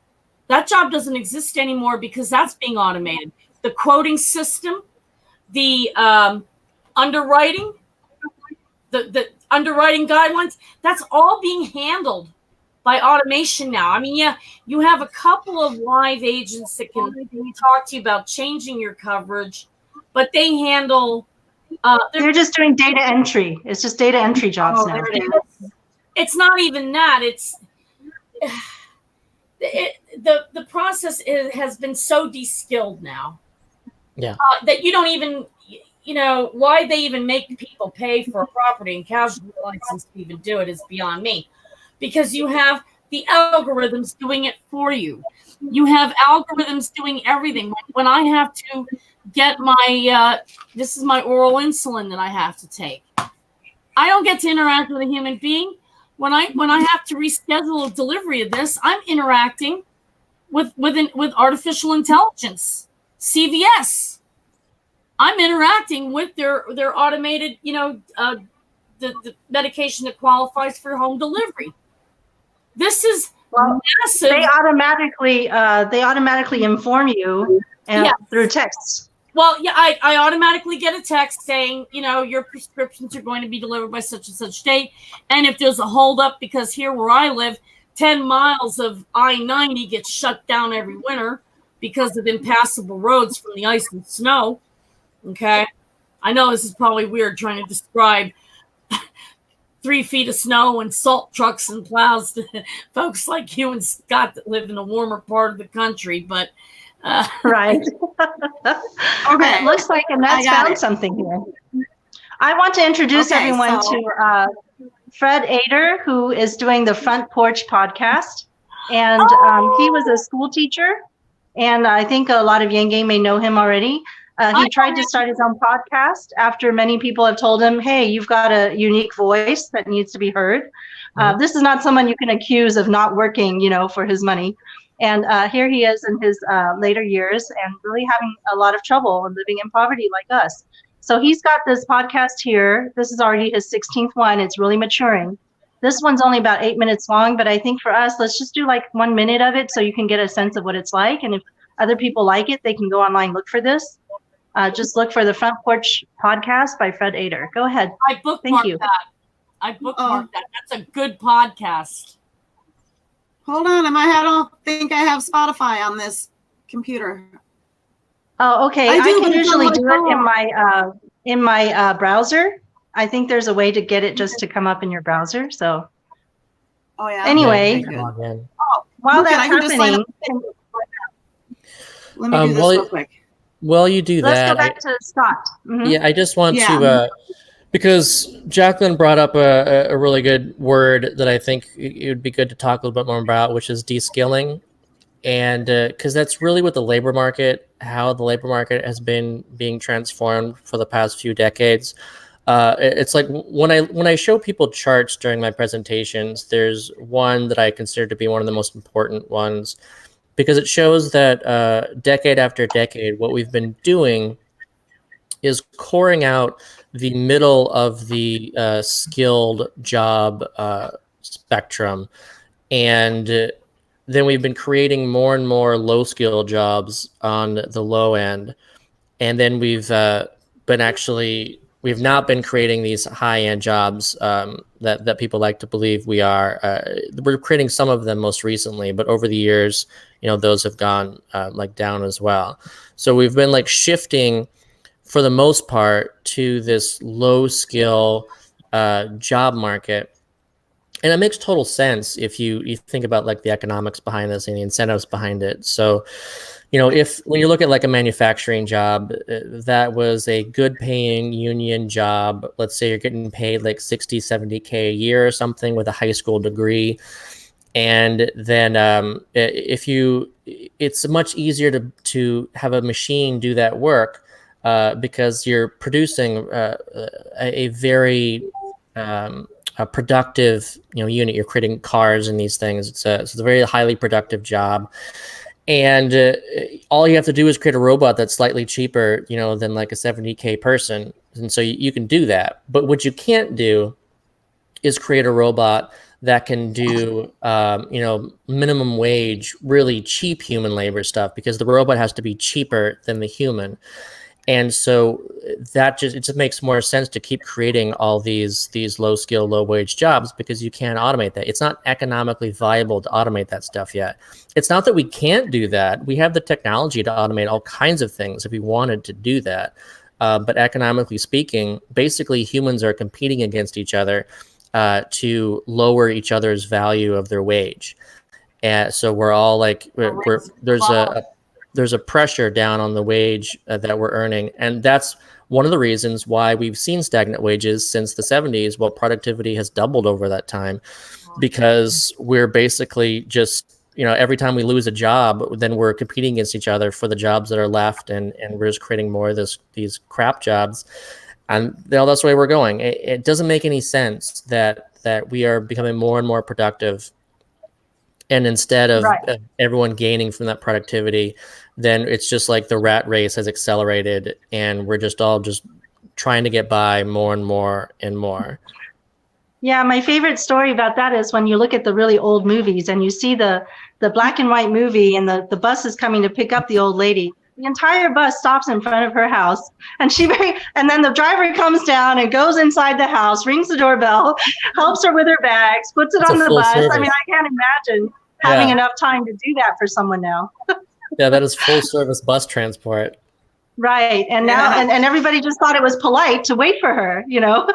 that job doesn't exist anymore because that's being automated. The quoting system, the underwriting, the underwriting guidelines, that's all being handled by automation now. I mean, yeah, you have a couple of live agents that can talk to you about changing your coverage, but they handle. They're just doing data entry. It's just data entry jobs now. It's not even that. It's the process has been so de-skilled now. Yeah. That you don't even, why they even make people pay for a property and casualty license to even do it is beyond me. Because you have the algorithms doing it for you. You have algorithms doing everything. When I have to get my, this is my oral insulin that I have to take. I don't get to interact with a human being. When I have to reschedule a delivery of this, I'm interacting with artificial intelligence, CVS. I'm interacting with their automated, the medication that qualifies for home delivery. This is massive. They automatically inform you through texts. Well, yeah, I automatically get a text saying, your prescriptions are going to be delivered by such and such date. And if there's a holdup, because here where I live, 10 miles of I-90 gets shut down every winter because of impassable roads from the ice and snow. Okay. I know this is probably weird trying to describe 3 feet of snow and salt trucks and plows to folks like you and Scott that live in a warmer part of the country, but right. Okay, it looks like Annette's found something here. I want to introduce everyone to Fred Ader, who is doing the Front Porch podcast, and he was a school teacher, and I think a lot of Yang Gang may know him already. He tried to start his own podcast after many people have told him, hey, you've got a unique voice that needs to be heard. This is not someone you can accuse of not working, for his money. And here he is in his later years and really having a lot of trouble and living in poverty like us. So he's got this podcast here. This is already his 16th one. It's really maturing. This one's only about 8 minutes long, but I think for us, let's just do like 1 minute of it so you can get a sense of what it's like. And if other people like it, they can go online, look for this. Just look for the Front Porch Podcast by Fred Ader. Go ahead. I bookmarked that. I bookmarked that. That's a good podcast. Hold on, I don't think I have Spotify on this computer. Oh, okay. I do, can but it's usually on do my it in my browser. I think there's a way to get it just to come up in your browser. So Oh yeah. anyway, while that's happening, let me do this real quick. While you do let's that, go back to Scott. Yeah, I just want to, because Jacqueline brought up a really good word that I think it would be good to talk a little bit more about, which is de-skilling. And because that's really what the labor market, how the labor market has been being transformed for the past few decades. It's like when I show people charts during my presentations, there's one that I consider to be one of the most important ones, because it shows that decade after decade, what we've been doing is coring out the middle of the skilled job spectrum. And then we've been creating more and more low-skilled jobs on the low end. And then we've not been creating these high-end jobs that people like to believe we are. We're creating some of them most recently, but over the years, those have gone down as well. So we've been shifting, for the most part, to this low-skill job market. And it makes total sense if you think about the economics behind this and the incentives behind it. So, when you look at a manufacturing job, that was a good paying union job. Let's say you're getting paid 60, 70K a year or something with a high school degree. And then it's much easier to have a machine do that work because you're producing a very a productive unit. You're creating cars and these things. It's a very highly productive job. And all you have to do is create a robot that's slightly cheaper, than a 70K person. And so you can do that. But what you can't do is create a robot that can do, minimum wage, really cheap human labor stuff, because the robot has to be cheaper than the human. And so it just makes more sense to keep creating all these low skill, low wage jobs, because you can automate that. It's not economically viable to automate that stuff yet. It's not that we can't do that. We have the technology to automate all kinds of things if we wanted to do that. But economically speaking, basically humans are competing against each other to lower each other's value of their wage. And so we're all there's a pressure down on the wage that we're earning. And that's one of the reasons why we've seen stagnant wages since the 70s. Well, productivity has doubled over that time, because we're basically just, every time we lose a job, then we're competing against each other for the jobs that are left. And we're just creating more of these crap jobs. And that's the way we're going. It doesn't make any sense that we are becoming more and more productive. And instead of everyone gaining from that productivity, then it's just like the rat race has accelerated, and we're just all trying to get by more and more and more. Yeah, my favorite story about that is when you look at the really old movies and you see the black and white movie, and the bus is coming to pick up the old lady. The entire bus stops in front of her house, and then the driver comes down and goes inside the house, rings the doorbell, helps her with her bags, puts it on the bus. Service. I mean, I can't imagine having enough time to do that for someone now. Yeah, that is full service bus transport. Right. And now, and everybody just thought it was polite to wait for her, Now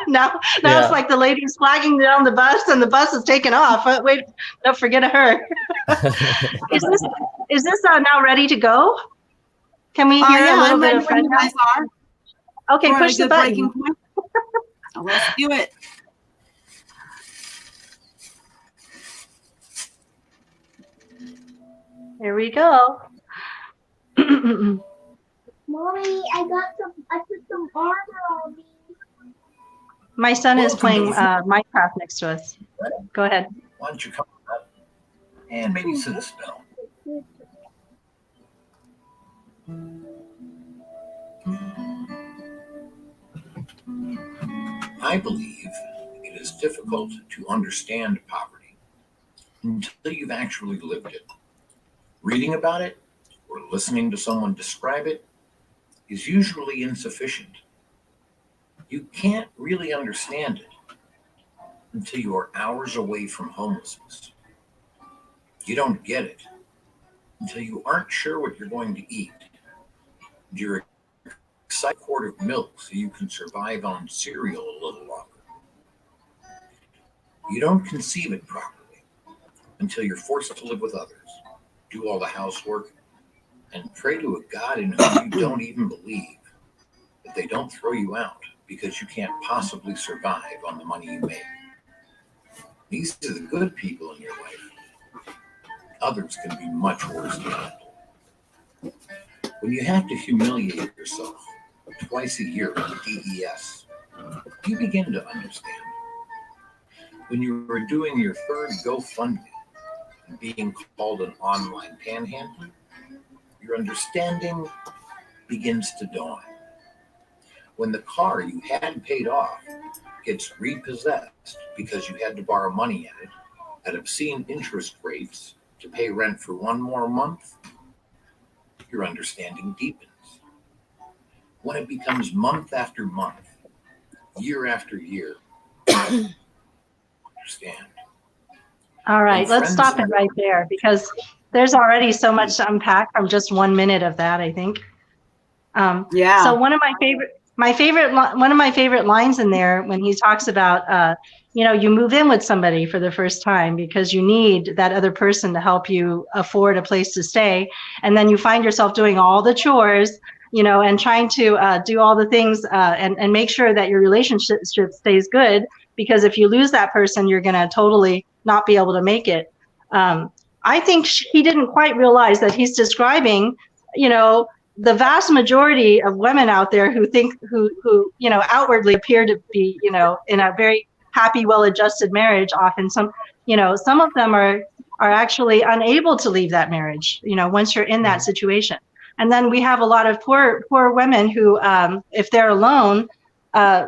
it's like the lady's flagging down the bus and the bus is taking off. Wait, don't forget her. Is this now ready to go? Can we hear a little bit of Fred? Okay, push the button. Let's do it. Here we go. Mommy, I put some armor on me. My son is playing Minecraft next to us. Go ahead. Why don't you come up and maybe sit a spell? I believe it is difficult to understand poverty until you've actually lived it. Reading about it or listening to someone describe it is usually insufficient. You can't really understand it until you are hours away from homelessness. You don't get it until you aren't sure what you're going to eat. You're excited for a quart of milk so you can survive on cereal a little longer. You don't conceive it properly until you're forced to live with others, do all the housework, and pray to a God in whom you don't even believe that they don't throw you out because you can't possibly survive on the money you make. These are the good people in your life. Others can be much worse than that. When you have to humiliate yourself twice a year with the DES, you begin to understand. When you are doing your third GoFundMe and being called an online panhandler, your understanding begins to dawn. When the car you had paid off gets repossessed because you had to borrow money at it at obscene interest rates to pay rent for one more month, your understanding deepens. When it becomes month after month, year after year, understand. All right, let's stop it right there because there's already so much to unpack from just 1 minute of that, I think. Yeah. So one of my favorite lines in there when he talks about, you move in with somebody for the first time because you need that other person to help you afford a place to stay, and then you find yourself doing all the chores, and trying to do all the things and make sure that your relationship stays good, because if you lose that person, you're going to totally not be able to make it. I think he didn't quite realize that he's describing, the vast majority of women out there who outwardly appear to be, in a very happy, well-adjusted marriage. Often some of them are actually unable to leave that marriage, once you're in that situation. And then we have a lot of poor women who, if they're alone,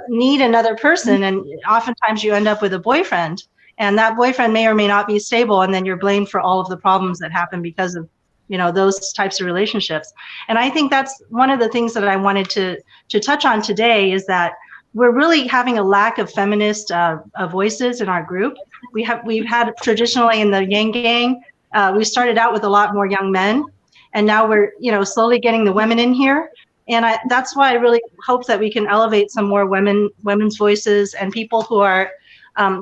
need another person. And oftentimes you end up with a boyfriend, and that boyfriend may or may not be stable. And then you're blamed for all of the problems that happen because of, those types of relationships. And I think that's one of the things that I wanted to touch on today, is that we're really having a lack of feminist voices in our group. We've had traditionally in the Yang Gang, we started out with a lot more young men, and now we're, slowly getting the women in here. And that's why I really hope that we can elevate some more women's voices and people who are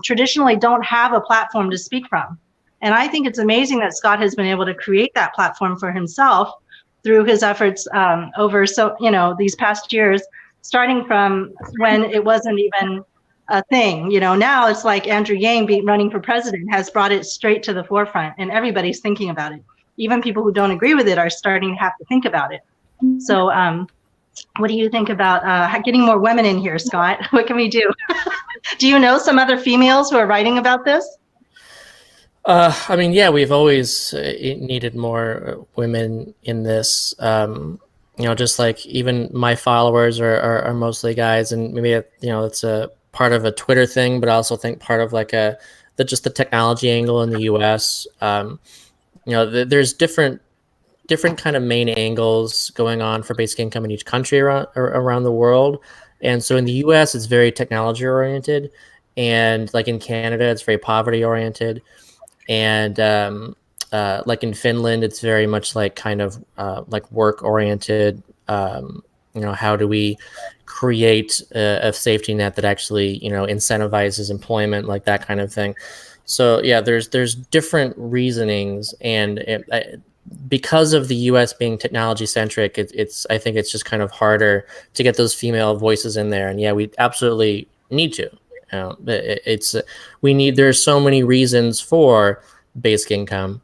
traditionally don't have a platform to speak from. And I think it's amazing that Scott has been able to create that platform for himself through his efforts over these past years, starting from when it wasn't even a thing. Now it's like Andrew Yang running for president has brought it straight to the forefront, and everybody's thinking about it. Even people who don't agree with it are starting to have to think about it. So what do you think about getting more women in here, Scott? What can we do? Do you know some other females who are writing about this? We've always needed more women in this. Just like even my followers are mostly guys, and maybe it's a part of a Twitter thing, but I also think part of like the technology angle in the U.S. There's different kind of main angles going on for basic income in each country around the world. And so in the US, it's very technology oriented. And like in Canada, it's very poverty oriented. And like in Finland, it's very much like kind of like work oriented. How do we create a safety net that actually, incentivizes employment, like that kind of thing. So yeah, there's different reasonings, and because of the U.S. being technology centric, I think it's just kind of harder to get those female voices in there. And yeah, we absolutely need to. There's so many reasons for basic income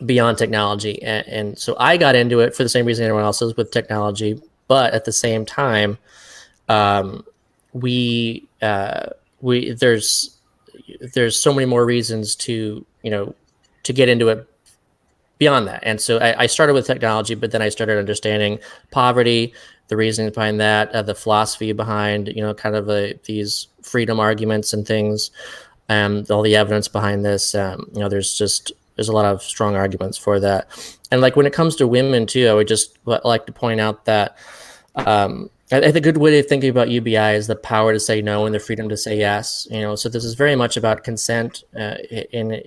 beyond technology, and so I got into it for the same reason everyone else is with technology. But at the same time, there's so many more reasons to to get into it beyond that. And so I started with technology, but then I started understanding poverty, the reasoning behind that, the philosophy behind kind of these freedom arguments and things, all the evidence behind this. There's a lot of strong arguments for that. And like when it comes to women too, I would just like to point out that I think a good way of thinking about UBI is the power to say no and the freedom to say yes. So this is very much about consent, and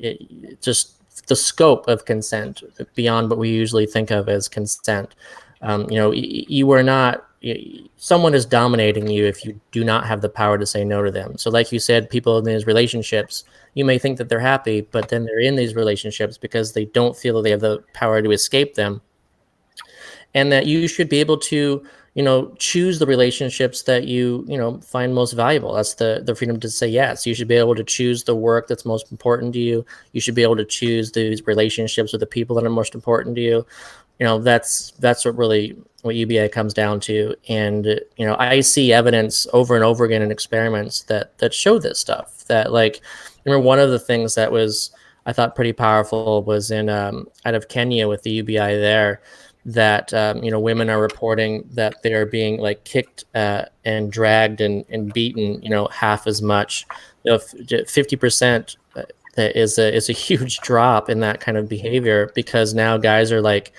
just the scope of consent beyond what we usually think of as consent. You are not. Someone is dominating you if you do not have the power to say no to them. So like you said, people in these relationships, you may think that they're happy, but then they're in these relationships because they don't feel that they have the power to escape them. And that you should be able to, choose the relationships that you find most valuable. That's the freedom to say yes. You should be able to choose the work that's most important to you. You should be able to choose these relationships with the people that are most important to you. That's what UBI comes down to. And, I see evidence over and over again in experiments that show this stuff. That, like, I remember one of the things that was, I thought, pretty powerful was in out of Kenya with the UBI there, that women are reporting that they are being like kicked and dragged and beaten half as much. 50% is a huge drop in that kind of behavior, because now guys are like,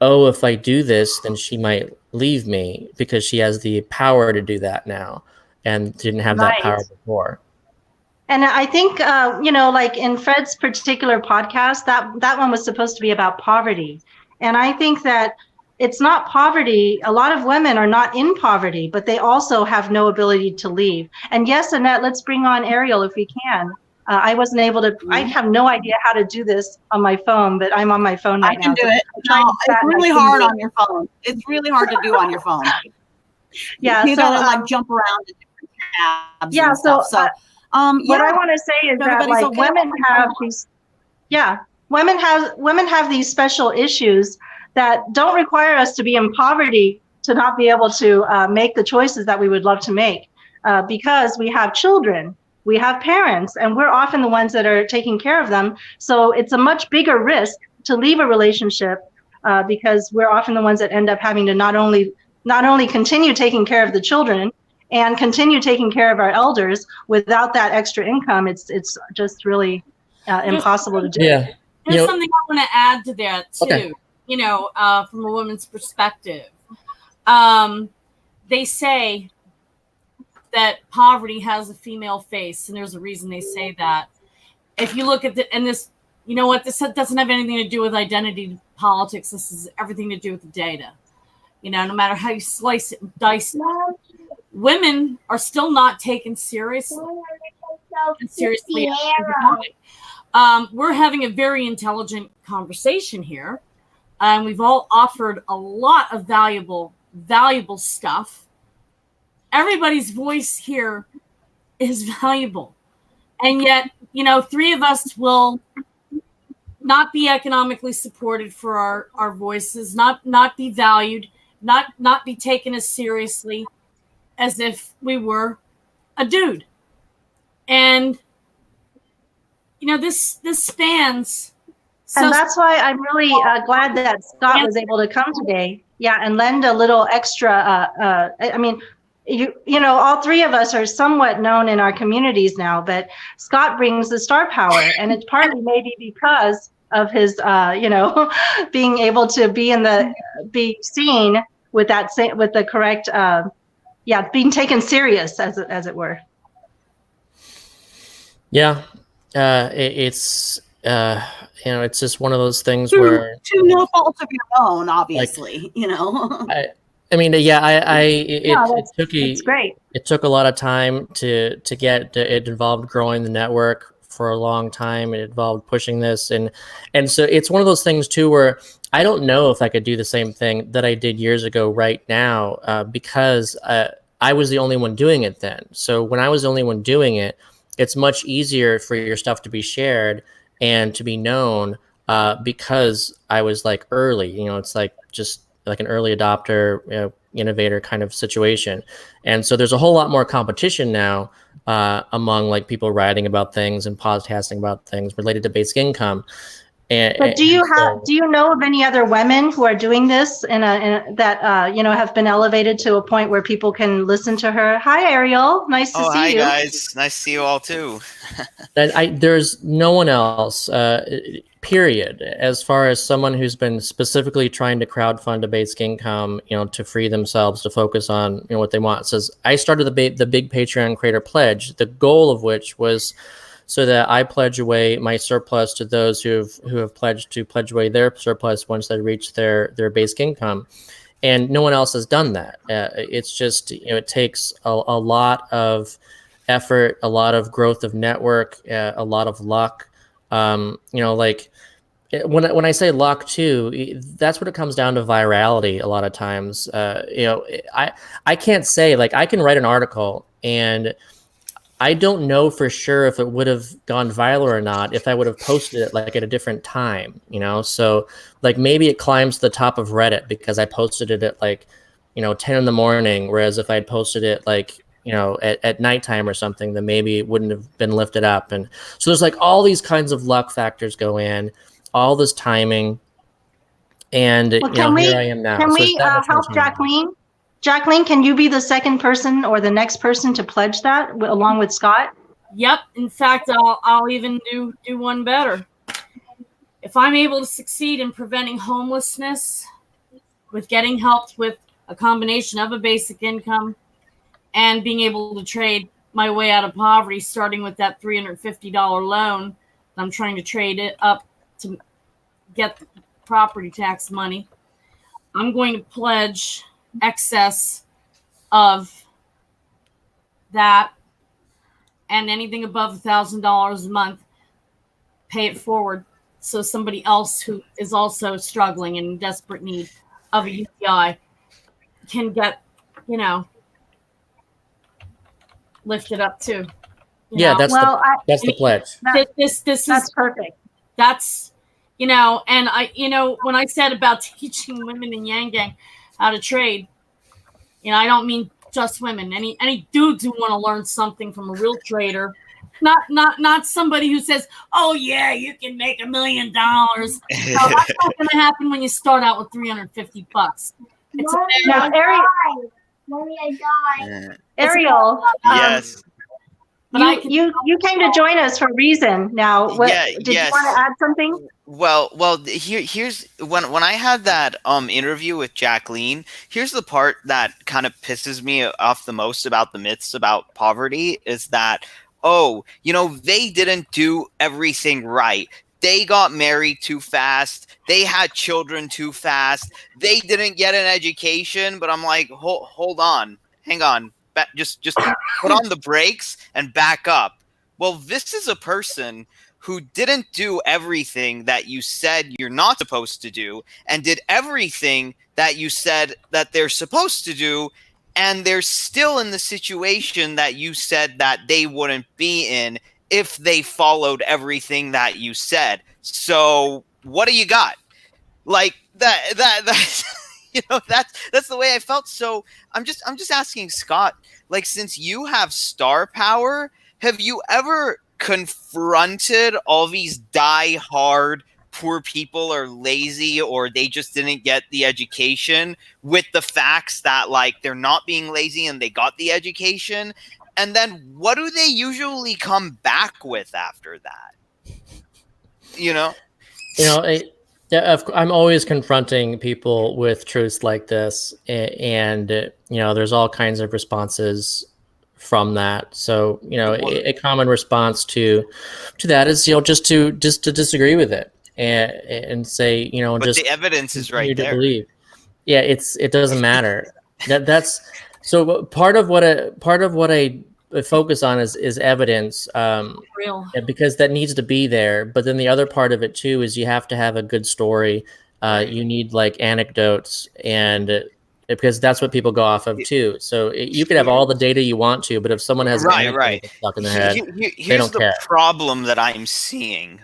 oh, if I do this, then she might leave me, because she has the power to do that now and didn't have that power before. And I think, like in Fred's particular podcast, that one was supposed to be about poverty. And I think that it's not poverty. A lot of women are not in poverty, but they also have no ability to leave. And yes, Annette, let's bring on Ariel if we can. I wasn't able to, I have no idea how to do this on my phone, but I'm on my phone right now. I can do it. No, it's really hard on your phone. It's really hard to do on your phone. Yeah. You gotta like jump around to different tabs. Yeah. And stuff. So what I want to say is that like women have these, women have these special issues that don't require us to be in poverty to not be able to make the choices that we would love to make, because we have children, we have parents, and we're often the ones that are taking care of them. So it's a much bigger risk to leave a relationship because we're often the ones that end up having to not only continue taking care of the children and continue taking care of our elders without that extra income. It's just really impossible to do. Yeah. There's something I want to add to that too. Okay. From a woman's perspective, they say that poverty has a female face, and there's a reason they say that. If you look at this doesn't have anything to do with identity politics. This is everything to do with the data. No matter how you slice it and dice it, women are still not taken seriously. We're having a very intelligent conversation here, and we've all offered a lot of valuable stuff. Everybody's voice here is valuable, and yet, three of us will not be economically supported for our voices, not be valued, not be taken as seriously as if we were a dude. And this spans. And that's why I'm really glad that Scott was able to come today. Yeah, and lend a little extra. All three of us are somewhat known in our communities now, but Scott brings the star power, and it's partly maybe because of his, being able to be seen with the correct, being taken serious, as it were. Yeah, it's it's just one of those things where to no fault of your own, obviously, It's great. It took a lot of time to get it involved growing the network for a long time. It involved pushing this, and so it's one of those things too where I don't know if I could do the same thing that I did years ago right now, because I was the only one doing it then. So when I was the only one doing it, it's much easier for your stuff to be shared and to be known because I was like early. It's like just like an early adopter. innovator kind of situation. And so there's a whole lot more competition now among like people writing about things and podcasting about things related to basic income. But do you know of any other women who are doing this that you know, have been elevated to a point where people can listen to her? Hi, Ariel. Nice to see you. Hi guys. Nice to see you all too. There's no one else, period, as far as someone who's been specifically trying to crowdfund a basic income, you know, to free themselves to focus on, you know, what they want. It says, I started the big Patreon creator pledge, the goal of which was so that I pledge away my surplus to those who have pledged to pledge away their surplus once they reach their basic income. And no one else has done that. It's just, you know, it takes a lot of effort, a lot of growth of network, a lot of luck. You know, like when I say luck too, that's what it comes down to, virality a lot of times. You know, I can't say, like, I can write an article and I don't know for sure if it would have gone viral or not if I would have posted it like at a different time, you know? So like maybe it climbs to the top of Reddit because I posted it at like, you know, 10 in the morning. Whereas if I'd posted it like, you know, at nighttime or something, then maybe it wouldn't have been lifted up. And so there's like all these kinds of luck factors go in, all this timing. And well, you know, here I am now. Can so we help Jacqueline? Jacqueline, can you be the second person or the next person to pledge that along with Scott? Yep. In fact, I'll even do one better. If I'm able to succeed in preventing homelessness with getting helped with a combination of a basic income and being able to trade my way out of poverty, starting with that $350 loan, I'm trying to trade it up to get the property tax money, I'm going to pledge excess of that, and anything above $1,000 a month, pay it forward so somebody else who is also struggling and in desperate need of a UTI can get, you know, lifted up too. Yeah, that's the pledge. That's perfect. That's, you know, and when I said about teaching women in Yang Gang how to trade, you know, I don't mean just women. Any dudes who want to learn something from a real trader, not somebody who says, "Oh yeah, you can make $1 million." No, that's not going to happen when you start out with $350. It's Mommy, I died. Ariel. Yes. But you came to join us for a reason. Now, did you want to add something? Well, here's when I had that interview with Jacqueline. Here's the part that kind of pisses me off the most about the myths about poverty is that, oh, you know, they didn't do everything right. They got married too fast. They had children too fast. They didn't get an education. But I'm like, hold on, hang on. Just put on the brakes and back up. Well, this is a person who didn't do everything that you said you're not supposed to do and did everything that you said that they're supposed to do, and they're still in the situation that you said that they wouldn't be in if they followed everything that you said. So what do you got? Like that you know, that's the way I felt. So I'm just asking Scott, like, since you have star power, have you ever confronted all these die-hard poor people are lazy or they just didn't get the education with the facts that, like, they're not being lazy and they got the education? And then what do they usually come back with after that? You know, I'm always confronting people with truths like this, and you know, there's all kinds of responses from that. So, you know, a common response to that is, you know, just to disagree with it and say, you know, but just the evidence is right there. Believe. Yeah, it doesn't matter. That's so part of what I focus on is evidence, real, because that needs to be there. But then the other part of it too is you have to have a good story. You need like anecdotes, and because that's what people go off of too. So you could have all the data you want to, but if someone has right stuck in their head, they don't care. Problem that I'm seeing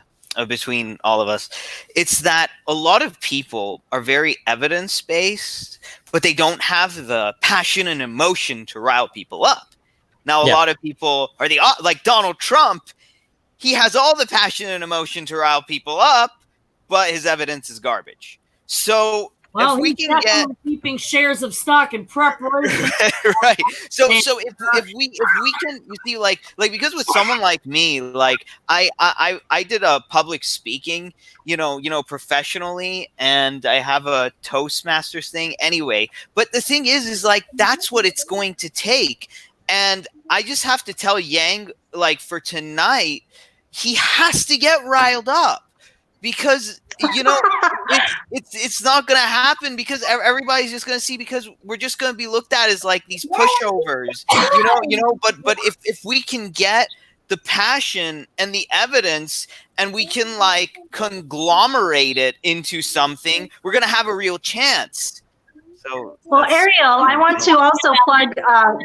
between all of us, it's that a lot of people are very evidence-based, but they don't have the passion and emotion to rile people up. Now, a lot of people are like Donald Trump. He has all the passion and emotion to rile people up, but his evidence is garbage. So well, if we can get keeping shares of stock in preparation, right. So if we can, you see, like because with someone like me, like I did a public speaking, professionally, and I have a Toastmasters thing anyway. But the thing is like that's what it's going to take, and I just have to tell Yang, like, for tonight, he has to get riled up. Because it's not gonna happen, because everybody's just gonna see, because we're just gonna be looked at as like these pushovers, But if we can get the passion and the evidence, and we can like conglomerate it into something, we're gonna have a real chance. So, well, Ariel, I want to also plug,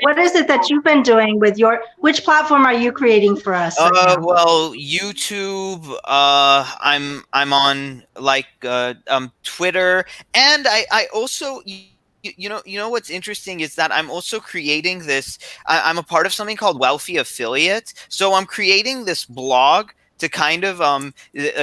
what is it that you've been doing with which platform are you creating for us? Well, YouTube, I'm on like, Twitter, and I also, you know what's interesting is that I'm also creating this, I'm a part of something called Wealthy Affiliate. So I'm creating this blog to kind of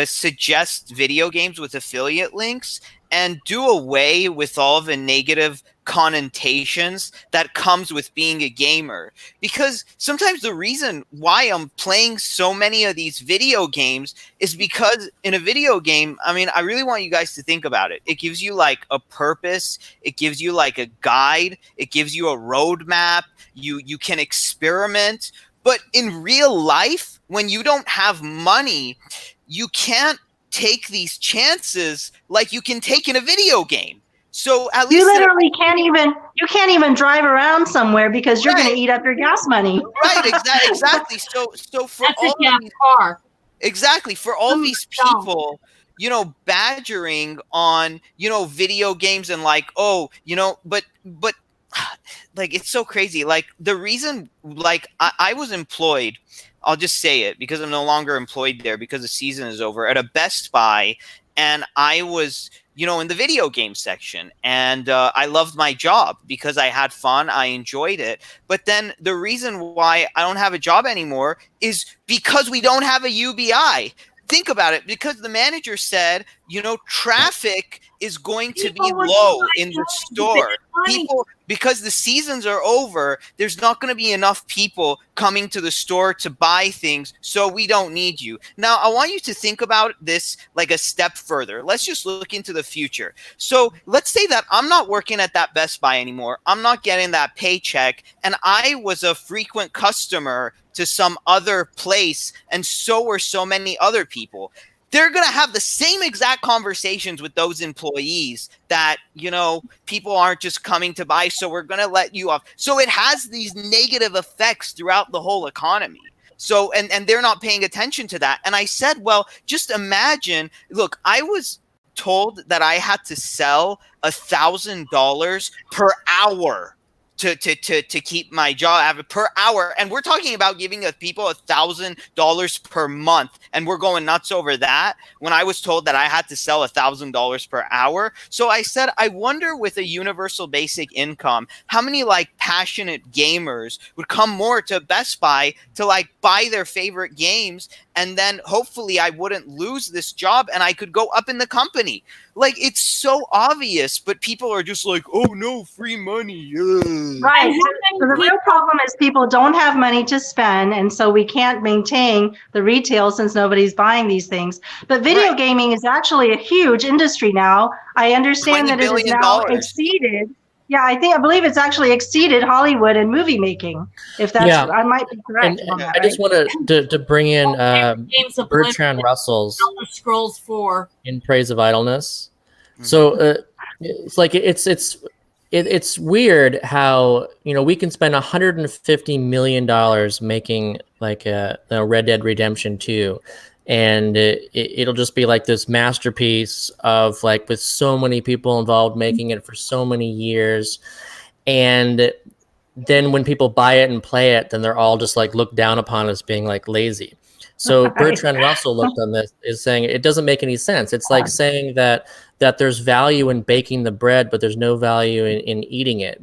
suggest video games with affiliate links, and do away with all the negative connotations that comes with being a gamer. Because sometimes the reason why I'm playing so many of these video games is because in a video game, I mean, I really want you guys to think about it. It gives you like a purpose. It gives you like a guide. It gives you a roadmap. You can experiment. But in real life, when you don't have money, you can't take these chances like you can take in a video game. So at least you literally can't even drive around somewhere because you're going to eat up your gas money. Right, exactly. So for that's all a car. Exactly, for all these people, badgering on, video games, and like, but like, it's so crazy. Like, the reason, like, I was employed, I'll just say it because I'm no longer employed there because the season is over, at a Best Buy, and I was, in the video game section, and I loved my job because I had fun, I enjoyed it. But then the reason why I don't have a job anymore is because we don't have a UBI. Think about it, because the manager said, traffic is going to be low in the store. People, because the seasons are over, there's not going to be enough people coming to the store to buy things, so we don't need you. Now, I want you to think about this like a step further. Let's just look into the future. So let's say that I'm not working at that Best Buy anymore. I'm not getting that paycheck, and I was a frequent customer to some other place, and so were so many other people. They're going to have the same exact conversations with those employees that, people aren't just coming to buy, so we're going to let you off. So it has these negative effects throughout the whole economy. So, and they're not paying attention to that. And I said, well, just imagine, look, I was told that I had to sell $1,000 per hour to keep my job per hour. And we're talking about giving people $1,000 per month, and we're going nuts over that when I was told that I had to sell $1,000 per hour. So I said, I wonder, with a universal basic income, how many like passionate gamers would come more to Best Buy to like buy their favorite games, and then hopefully I wouldn't lose this job and I could go up in the company. Like, it's so obvious, but people are just like, oh no, free money. Ugh. Right. So the real problem is people don't have money to spend, and so we can't maintain the retail since nobody's buying these things. But video gaming is actually a huge industry now. I understand that it is now exceeded. Yeah, I believe it's actually exceeded Hollywood and movie making. If that's, I might be correct on that. I just wanted to bring in Bertrand Russell's Scrolls 4 in praise of idleness. So it's like it's weird how we can spend $150 million making like a Red Dead Redemption 2. And it'll just be like this masterpiece of like, with so many people involved making it for so many years. And then when people buy it and play it, then they're all just like looked down upon as being like lazy. So Bertrand Russell looked on this is saying it doesn't make any sense. It's like saying that that there's value in baking the bread, but there's no value in eating it.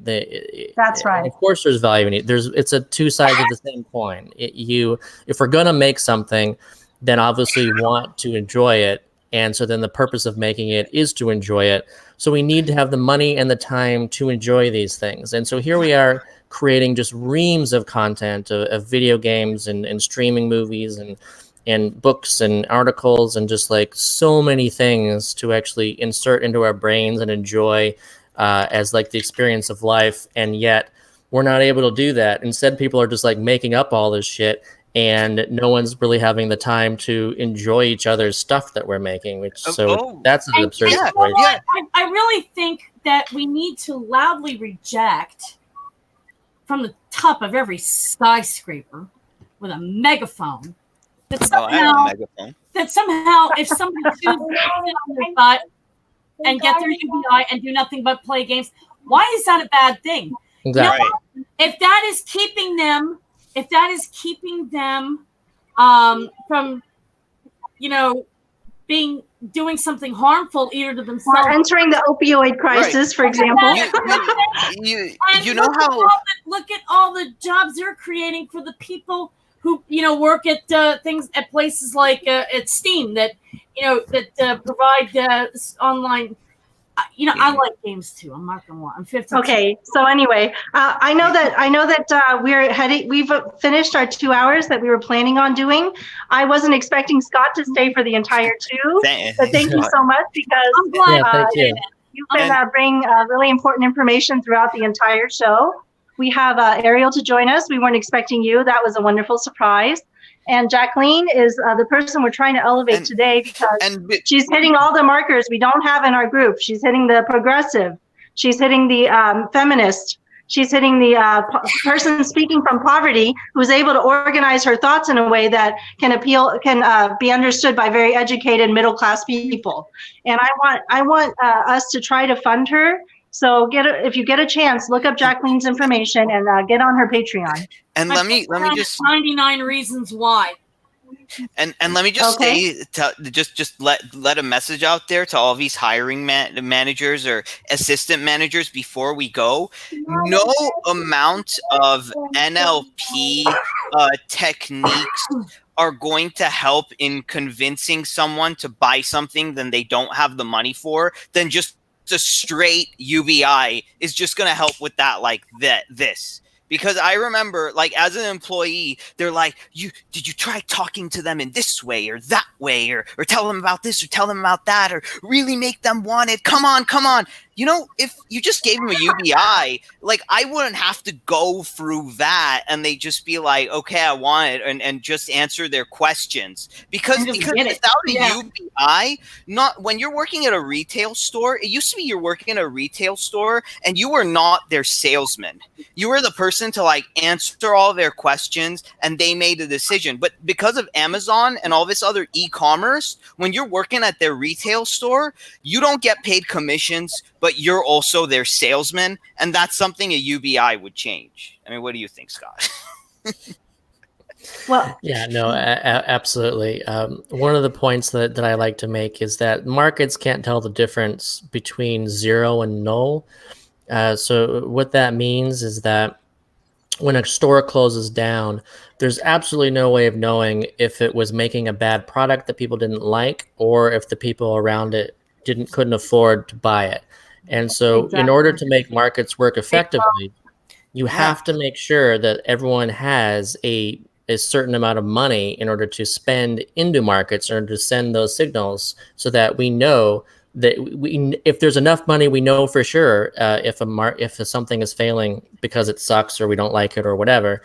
That's right. Of course, there's value in it. It's a two sides of the same coin. If we're gonna make something, then obviously you want to enjoy it, and so then the purpose of making it is to enjoy it. So we need to have the money and the time to enjoy these things. And so here we are creating just reams of content of video games and streaming movies and books and articles and just like so many things to actually insert into our brains and enjoy as like the experience of life. And yet we're not able to do that. Instead, people are just like making up all this shit, and no one's really having the time to enjoy each other's stuff that we're making, which that's an absurd situation. I really think that we need to loudly reject from the top of every skyscraper with a megaphone that somehow if somebody chooses to sit on their butt and get their UBI and do nothing but play games, why is that a bad thing? Exactly. You know, if that is keeping them from, doing something harmful either to themselves or entering the opioid crisis, for example. Look at all the jobs they're creating for the people who work at things at places like at Steam that provide online. I like games too. I'm not gonna lie. I'm 50. Okay, so anyway, I know that we've finished our 2 hours that we were planning on doing. I wasn't expecting Scott to stay for the entire 2, but thank you so much, because I'm glad thank you. you've been bring really important information throughout the entire show. We have Ariel to join us. We weren't expecting you. That was a wonderful surprise. And Jacqueline is the person we're trying to elevate today, because she's hitting all the markers we don't have in our group. She's hitting the progressive. She's hitting the feminist. She's hitting the person speaking from poverty, who's able to organize her thoughts in a way that can be understood by very educated middle-class people. And I want us to try to fund her. So if you get a chance, look up Jacqueline's information and get on her Patreon. And let me just 99 reasons why. And let me just say, just let a message out there to all these hiring managers or assistant managers before we go. No amount of NLP techniques are going to help in convincing someone to buy something that they don't have the money for, than just a straight UBI is just going to help with that, like this. Because I remember, like, as an employee, they're like, did you try talking to them in this way or that way, or tell them about this or tell them about that, or really make them want it? Come on. If you just gave them a UBI, like, I wouldn't have to go through that, and they just be like, okay, I want it, and just answer their questions. Because without a UBI, when you're working at a retail store, it used to be you're working at a retail store and you were not their salesman. You were the person to like answer all their questions, and they made a decision. But because of Amazon and all this other e-commerce, when you're working at their retail store, you don't get paid commissions, but you're also their salesman, and that's something a UBI would change. I mean, what do you think, Scott? Well, yeah, no, absolutely. One of the points that I like to make is that markets can't tell the difference between zero and null. So what that means is that when a store closes down, there's absolutely no way of knowing if it was making a bad product that people didn't like, or if the people around it couldn't afford to buy it. And so in order to make markets work effectively, you have to make sure that everyone has a certain amount of money in order to spend into markets, in order to send those signals, so that we know that if there's enough money, we know for sure if something is failing because it sucks or we don't like it or whatever,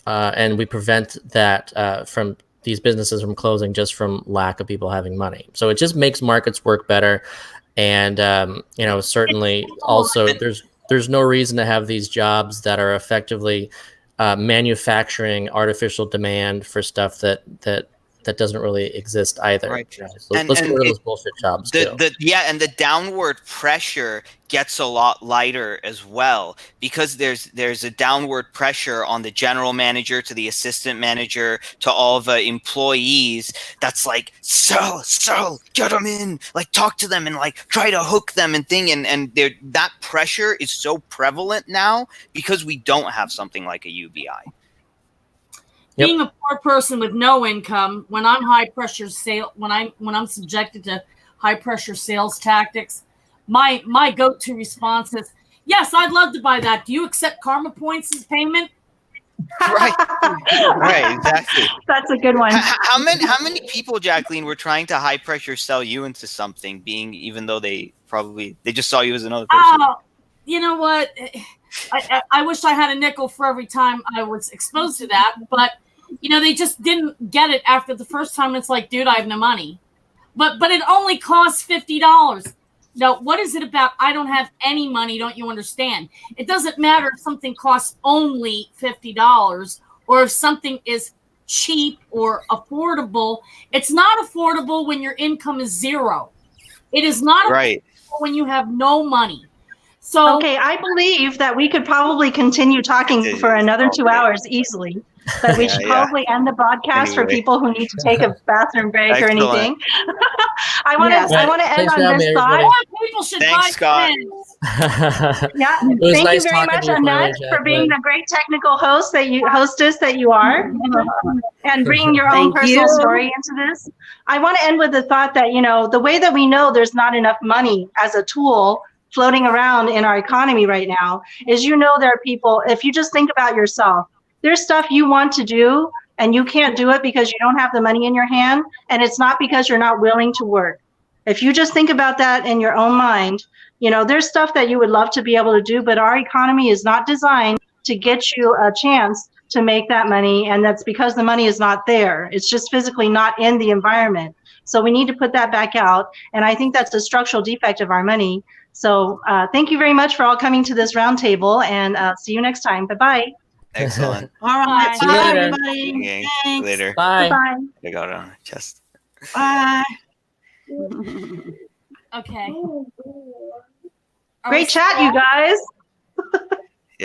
and we prevent that from these businesses from closing just from lack of people having money. So it just makes markets work better. And certainly also there's no reason to have these jobs that are effectively manufacturing artificial demand for stuff that that doesn't really exist either. Right. You know? So let's get rid of those bullshit jobs too. And the downward pressure gets a lot lighter as well, because there's a downward pressure on the general manager to the assistant manager to all the employees that's like, sell, get them in, like talk to them and like try to hook them and that pressure is so prevalent now because we don't have something like a UBI. Yep. Being a poor person with no income, when I'm when I'm subjected to high pressure sales tactics, my go-to response is, yes, I'd love to buy that. Do you accept karma points as payment? Right, exactly. That's a good one. How many people, Jacqueline, were trying to high pressure sell you into something, even though they just saw you as another person? You know what? I wish I had a nickel for every time I was exposed to that, but they just didn't get it after the first time. It's like, dude, I have no money. But it only costs $50. Now, what is it about? I don't have any money. Don't you understand? It doesn't matter if something costs only $50 or if something is cheap or affordable. It's not affordable when your income is zero. It is not affordable when you have no money. So, okay, I believe that we could probably continue talking for another 2 hours easily. But we should probably end the broadcast for people who need to take a bathroom break or anything. I want to end on this thought. More people should buy Scott. Yeah, thank nice you very much, Annette, for being the great technical hostess that you are, and bringing your own personal story into this. I want to end with the thought that the way that we know there's not enough money as a tool floating around in our economy right now is there are people. If you just think about yourself. There's stuff you want to do and you can't do it because you don't have the money in your hand, and it's not because you're not willing to work. If you just think about that in your own mind, there's stuff that you would love to be able to do, but our economy is not designed to get you a chance to make that money, and that's because the money is not there. It's just physically not in the environment. So we need to put that back out, and I think that's a structural defect of our money. So thank you very much for all coming to this roundtable, and see you next time. Bye-bye. Excellent. All right. See you later. Everybody. Thanks. Later. Bye. Bye. I got it on my chest. Bye. okay. Great chat, you guys.